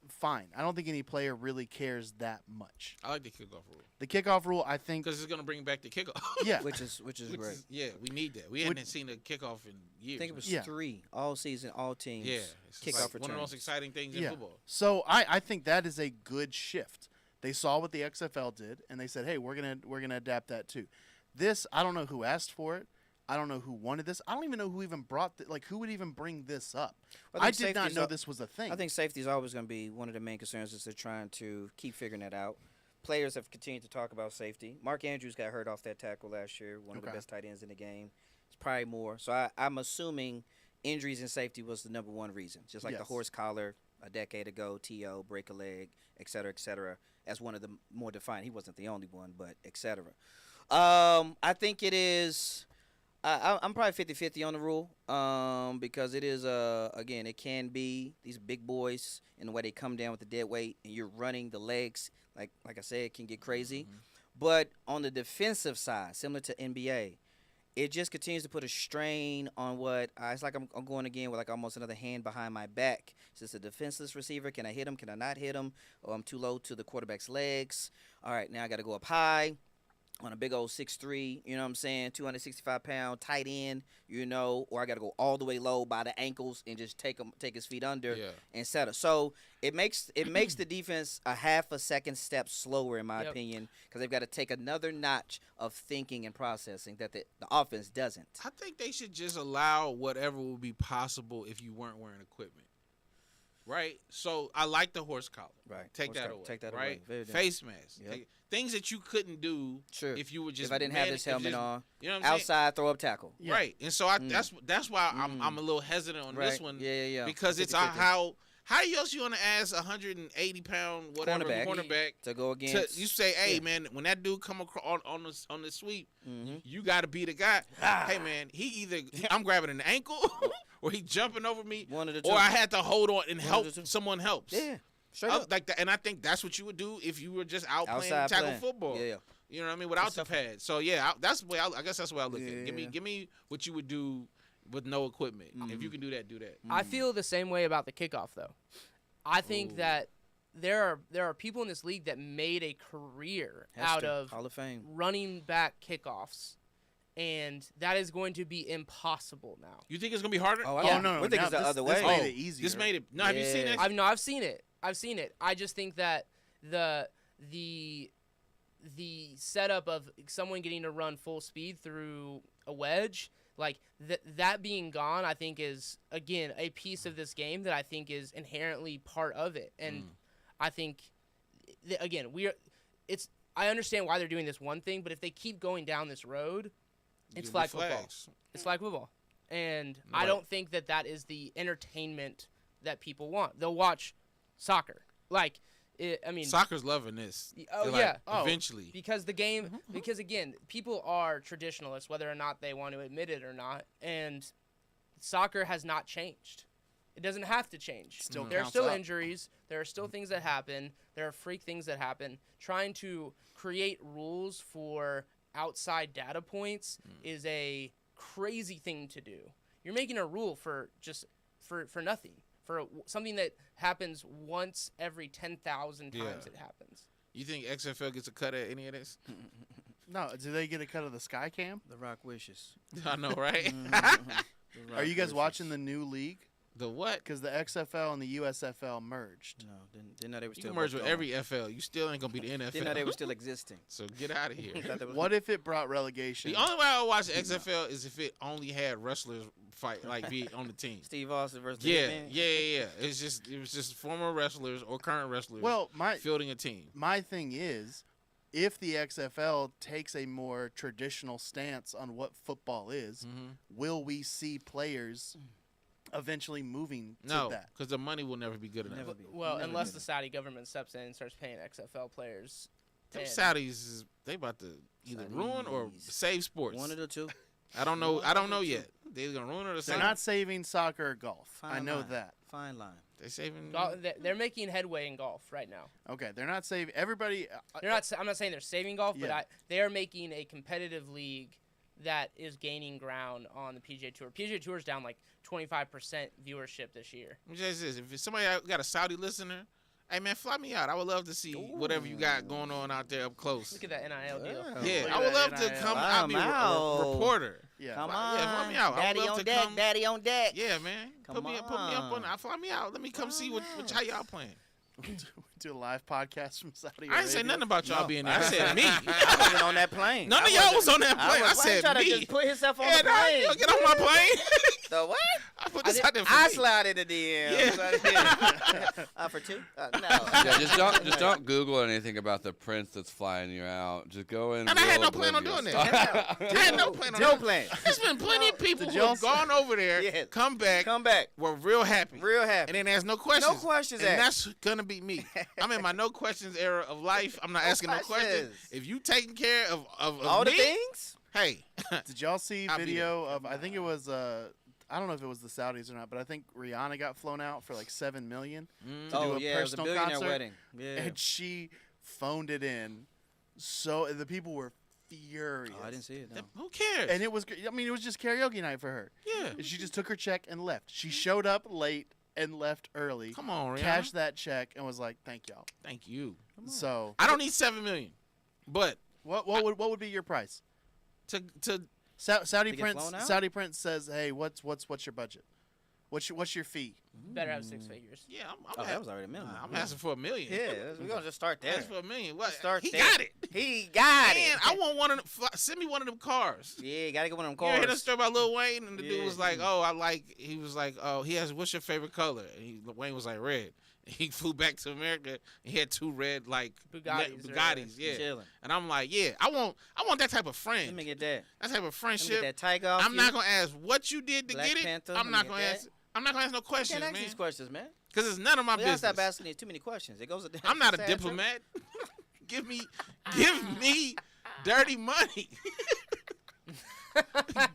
fine. I don't think any player really cares that much. I like the kickoff rule. The kickoff rule, I think, Because it's going to bring back the kickoff. yeah, Which is great. Yeah, we need that. We hadn't seen a kickoff in years. I think it was Yeah. 3 all season, all teams. Yeah. It's Kickoff like returns. one of the most exciting things in yeah. football. So I think that is a good shift. They saw what the XFL did, and they said, hey, we're gonna adapt that too. This, I don't know who asked for it. I don't know who wanted this. I don't even know who even brought who would even bring this up. Well, I did not know this was a thing. I think safety is always going to be one of the main concerns as they're trying to keep figuring that out. Players have continued to talk about safety. Mark Andrews got hurt off that tackle last year, one of the best tight ends in the game. It's probably more. So I'm assuming injuries and safety was the number one reason, just like the horse collar a decade ago, TO, break a leg, et cetera, as one of the more defined. He wasn't the only one, but et cetera. I think it is I'm probably 50-50 on the rule because it is, again, it can be these big boys and the way they come down with the dead weight and you're running the legs. Like I said, it can get crazy. Mm-hmm. But on the defensive side, similar to NBA, it just continues to put a strain on what it's like I'm going again with like almost another hand behind my back. Since a defenseless receiver, can I hit him? Can I not hit him? Or I'm too low to the quarterback's legs. All right, now I got to go up high. on a big old 6'3", you know what I'm saying, 265-pound tight end, you know, or I got to go all the way low by the ankles and just take his feet under and settle. So it makes the defense a half a second step slower, in my opinion, because they've got to take another notch of thinking and processing that the offense doesn't. I think they should just allow whatever would be possible if you weren't wearing equipment. Right? So I like the horse collar. Right. Take that away. Take that right? away. Very Face mask. Yep. Things that you couldn't do if you were just if I didn't have this helmet on. You know what I'm outside saying? throw up tackle. Yeah. Right. And so that's why I'm a little hesitant on this one. Yeah. Because it's 50-50. how else you want to ask 180-pound whatever cornerback to go against? you say, hey man, when that dude come across on the sweep, you got to be the guy. Hey man, he either I'm grabbing an ankle or he jumping over me, One of the two. or I had to hold on and help someone helps. Yeah. Straight up. Like that, and I think that's what you would do if you were just out Outside playing tackle playing. football. Yeah. You know what I mean? Without the pads. So yeah, that's the way I guess that's the way I look at it. Give me what you would do with no equipment. If you can do that, do that. I feel the same way about the kickoff, though. I think that there are people in this league that made a career out of Hall of Fame. running back kickoffs, and that is going to be impossible now. You think it's gonna be harder? Oh, Oh no, we think it's the this, other this way. made it easier. This made it. No, have you seen it? I've seen it. I've seen it. I just think that the setup of someone getting to run full speed through a wedge, like that being gone, I think is again a piece of this game that I think is inherently part of it. And I think again I understand why they're doing this one thing, but if they keep going down this road, it's flag football. It's flag football. And I don't think that is the entertainment that people want. They'll watch soccer. Soccer's loving this. Oh, They're yeah. Eventually. Because the game, because again, people are traditionalists, whether or not they want to admit it or not. And soccer has not changed. It doesn't have to change. There are still injuries. There are still things that happen. There are freak things that happen. Trying to create rules for outside data points is a crazy thing to do. You're making a rule for nothing, for something that happens once every 10,000 times it happens. You think XFL gets a cut at any of this? No, do they get a cut of the sky cam? The Rock wishes. I know, right? Are you guys watching the new league? The what? Because the XFL and the USFL merged. No, didn't know they were You still can merge with going. every FL. You still ain't gonna be the NFL. Didn't know they were still existing. So get out of here. What if it brought relegation? The only way I would watch the XFL is if it only had wrestlers fight, like be on the team. Steve Austin versus Yeah. Hitman? It was just former wrestlers or current wrestlers. Well, fielding a team. my thing is, if the XFL takes a more traditional stance on what football is, will we see players eventually moving to No, that? because the money will never be good enough. Never be. Well, Never unless be. the Saudi government steps in and starts paying XFL players. Them And- Saudis, they about to either ruin or Saudis. save sports. One of the two. I don't know. I don't know yet. They're gonna ruin it or They're save. not saving soccer or golf. I Fine know line. that. Fine line. They saving. They're making headway in golf right now. Okay, they're not saving everybody. They're not. I'm not saying they're saving golf, Yeah. but they are making a competitive league that is gaining ground on the PGA Tour. PGA Tour is down like 25% viewership this year. Let me just say this: if somebody got a Saudi listener, hey man, fly me out. I would love to see whatever you got going on out there up close. Look at that NIL deal. Yeah, Look I at would that love to NIL. come. Wow, I'll be a wow. reporter. Yeah. Come Yeah, on. fly me out. I would Daddy love on to deck. come- Daddy on deck. Yeah, man. Put me up on. Fly me out. Let me come see what how y'all playing. Do a live podcast from Saudi Arabia. I ain't say nothing about y'all No. being there. I said me. I wasn't on that plane. None of I y'all wasn't- was on that plane. I why he said trying to me. just put himself on Yeah, the nah, plane. you get on my plane. The what? I put this out there for I me. slide in the DM. Yeah. For two? No. Yeah, just don't Google anything about the prince that's flying you out. Just go in. And I had real no plan on doing oblivious. that. I had no plan on No that. plan. There's been plenty of people Did who y'all have gone over there, Yeah. come back, Come back. were real happy. Real happy. And then there's no questions. No questions And asked. that's gonna be me. I'm in my no questions era of life. I'm not asking no questions. questions. If you taking care of All the me, things? hey, Did y'all see I'll be video of? I think it was. I don't know if it was the Saudis or not, but I think Rihanna got flown out for like $7 million to do Oh, a yeah, it was a personal billionaire concert, wedding. Yeah. and she phoned it in. So the people were furious. Oh, I didn't see it. No. who cares? And it was. I mean, it was just karaoke night for her. yeah, And she just took her check and left. She showed up late and left early. come on, Rihanna. Cashed that check and was like, "Thank y'all." Thank you. So I don't need $7 million, but What would be your price? to Saudi To get Prince flown out? Saudi Prince says, "Hey, what's your budget? What's your fee?" Better have 6 figures. yeah. Oh, that was already a million. I'm asking for $1 million. Yeah, we're gonna just start there. Asking for $1 million. What? Start He there. got it. He got Man, it. I want one of them. Send me one of them cars. Yeah, you gotta get one of them You ever hear that cars. story about Lil Wayne? And the dude Yeah. was like, he was like, he has, what's your favorite color? And Wayne was like, red. He flew back to America. And he had 2 red, like, Bugattis, yeah. Chilling. And I'm like, yeah, I want that type of Let friend. me get that. That type of Let me friendship. get that tiger off I'm you. not gonna ask what you did to Black get it. Panther, I'm let not me gonna get ask. I'm not gonna ask no You questions, can't ask man. these questions, man. Because it's none of my We gotta business. stop asking these too many questions. It goes. I'm not a Sad diplomat. give me dirty money.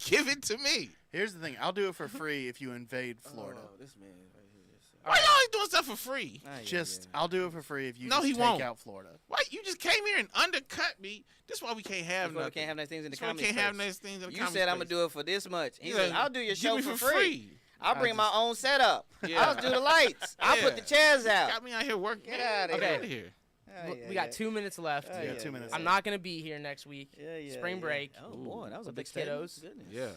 Give it to me. Here's the thing. I'll do it for free if you invade Florida. Oh, this man right here. Why y'all always doing stuff for free? I'll do it for free if you No, just he take won't. out Florida. Why you just came here and undercut me? This is why we can't have That's why we nothing. can't have nice things in the That's why we comedy can't have space. nice things in the You comedy said I'm gonna space. do it for this much. He He's said, like, I'll do your give show me for free. I'll I bring my just- own setup. Yeah. I'll do the lights. I'll put Yeah. the chairs out. Got me out here working. Get Man, outta get here. outta here. We got 2 minutes left. Oh, Yeah, yeah, 2 minutes. I'm not gonna be here next week. Spring break. Oh boy, that was a With big the statement. kiddos. Goodness. Yeah.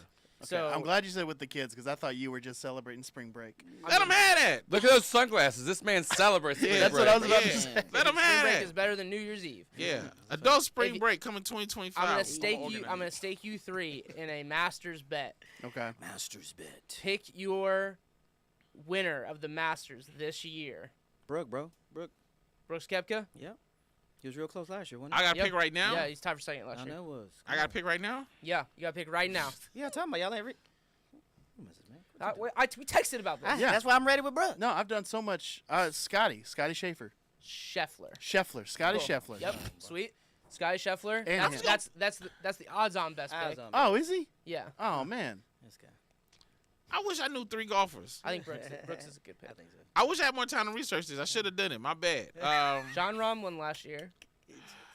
So I'm glad you said with the kids because I thought you were just celebrating spring break. Let him have that. Look at those sunglasses. This man celebrates. Yeah, spring that's what break. I was about to Yeah. say. Let him spring have break that. is better than New Year's Eve. Yeah. Adult spring If you- break coming 2025. I'm gonna We stake you. organize I'm gonna it. stake you 3 in a Masters bet. Okay. Masters bet. Pick your winner of the Masters this year. Brooke, bro. Brooke. Brooks Koepka. Yep. He was real close last year, wasn't I he? got to Yep. pick right now. Yeah, he's tied for second last I year. know it was. I got to pick right now. Yeah, you gotta pick right now. Yeah, I'm talking about y'all ain't. Who is this, man? We texted about this. Yeah. That's why I'm ready with Brooke. No, I've done so much. Scotty Schaefer. Scheffler. Scotty Cool. Scheffler. Yep. Sweet. Scotty Scheffler. And That's the odds-on best pick. Oh, is he? Yeah. Oh man. This guy. I wish I knew 3 golfers. I think Brooks is a good pick. I think so. I wish I had more time to research this. I should have done it. My bad. John Rahm won last year.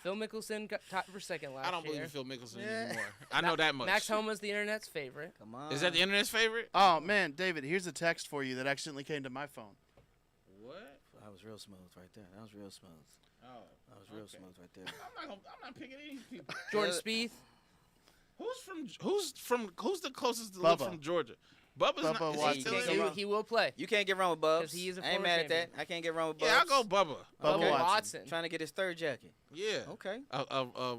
Phil Mickelson got tied for second last I don't year. believe in Phil Mickelson anymore. I know that much. Max Homa's the internet's favorite. Come on. Is that the internet's favorite? Oh man, David, here's a text for you that accidentally came to my phone. What? That was real smooth right there. That was real smooth. Oh. That was real Okay. smooth right there. I'm not picking any people. Jordan Spieth. Who's the closest to Bubba. live from Georgia? Bubba's Bubba not. Is Watson. he still Can't in? go wrong. He will play. You can't get wrong with Bubs. 'Cause he is a I ain't former mad at that. champion. I can't get wrong with Bubs. Yeah, I'll go Bubba. Bubba Bubba Watson. Watson. Trying to get his third jacket. Yeah. Okay.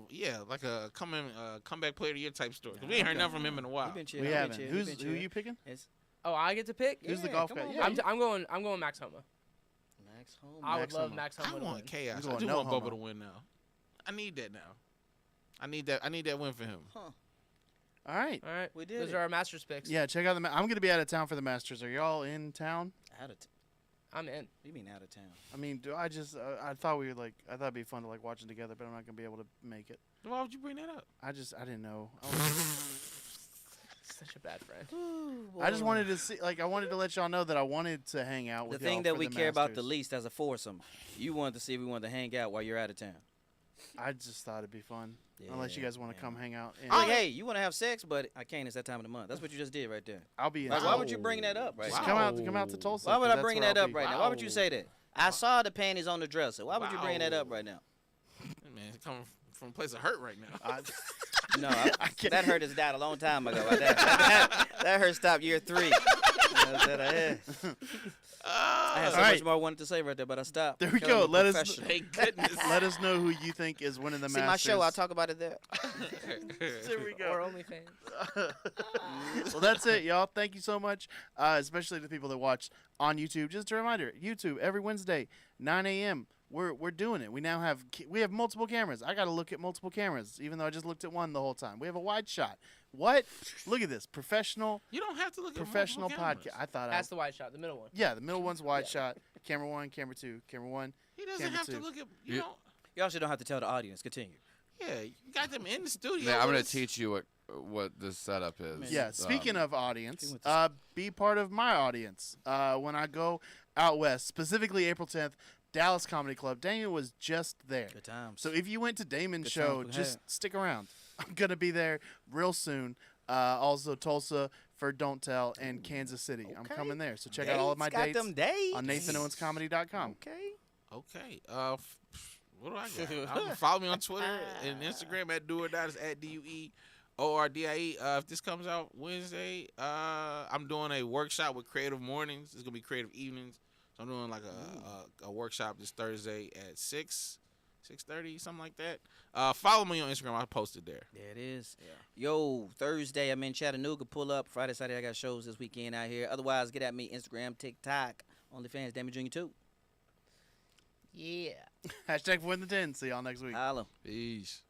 Yeah, like a comeback player of the year type story. 'Cause we ain't heard nothing from him in a while. He been chill. We he been haven't. chill, he Who's been who chill. you picking? It's Oh, I get to pick. Who's the Yeah, golf come guy? on, Yeah. I'm going Max Homa. Max Home. I would Max love Homa. Max I Homa to win. want chaos. You I going do no want homo. Bubba to win now. I need that now. I need that win for him. All right. All right. We did Those it. are our Masters picks. Yeah, check out the. I'm gonna be out of town for the Masters. Are y'all in town? Out of I'm in. You mean out of town? I mean, do I just? I thought we would like. I thought it'd be fun to like watch them together, but I'm not gonna be able to make it. Why would you bring that up? I didn't know. I, was, Such a bad friend. I just wanted to see. Like, I wanted to let y'all know that I wanted to hang out The with thing y'all that for we the care about the Masters. least as a foursome. You wanted to see if we wanted to hang out while you're out of town. I just thought it'd be fun. Unless you Yeah, guys want to yeah. come hang out. And Like, hey, you want to have sex, but I can't. It's that time of the month. That's what you just did right there. I'll be in. Like, town. why would you bring that up right Just now? come out to Tulsa. Why would 'cause I that's bring where that I'll up be. right now? Why would you Wow. say that? I saw the panties on the dresser. Why would you bring that up right now? Man, it's coming from a place of hurt right now. I- No, I can't- that hurt has died a long time ago. That hurt stopped year 3. You know what I'm saying? I had so All much right. more I wanted to say right there, but I stopped. There we Because I'm go. a Let us- professional. Thank goodness. Let us know who you think is winning the See Masters. my show. I'll talk about it there. There we Or go. OnlyFans. Well, that's it, y'all. Thank you so much, especially the people that watch on YouTube. Just a reminder, YouTube every Wednesday, 9 a.m. We're doing it. We now have multiple cameras. I got to look at multiple cameras, even though I just looked at one the whole time. We have a wide shot. What? Look at this professional You don't have to look at professional multiple podcast. cameras. I thought That's the wide shot, the middle one. yeah, the middle one's wide Yeah. shot. Camera 1, camera 2, camera 1. He doesn't Camera have to two. look at. You- You know. You also don't have to tell the audience. Continue. Yeah, you got them in the studio. Yeah, I'm with gonna us. teach you what this setup is. Yeah, speaking of he audience, went to be part of my audience when I go out west, specifically April 10th, Dallas Comedy Club. Damon was just there. Good times. So if you went to Damon's Good show, times we just had. stick around. I'm going to be there real soon. Also, Tulsa for Don't Tell and Kansas City. I'm Okay. coming there. So check out all of my got dates them dates. on NathanOwensComedy.com. Okay. Okay. What do I got? Follow me on Twitter and Instagram at Do or Die. It's at DUEORDIE. If this comes out Wednesday, I'm doing a workshop with Creative Mornings. It's gonna be Creative Evenings. So I'm doing like a workshop this Thursday at 6:30, something like that. Follow me on Instagram. I'll post it there. There it is. Yeah. Yo, Thursday I'm in Chattanooga. Pull up. Friday, Saturday I got shows this weekend out here. Otherwise, get at me Instagram, TikTok, OnlyFans, Damage Jr. 2. Yeah. Hashtag win the 10. See y'all next week. Holla. Peace.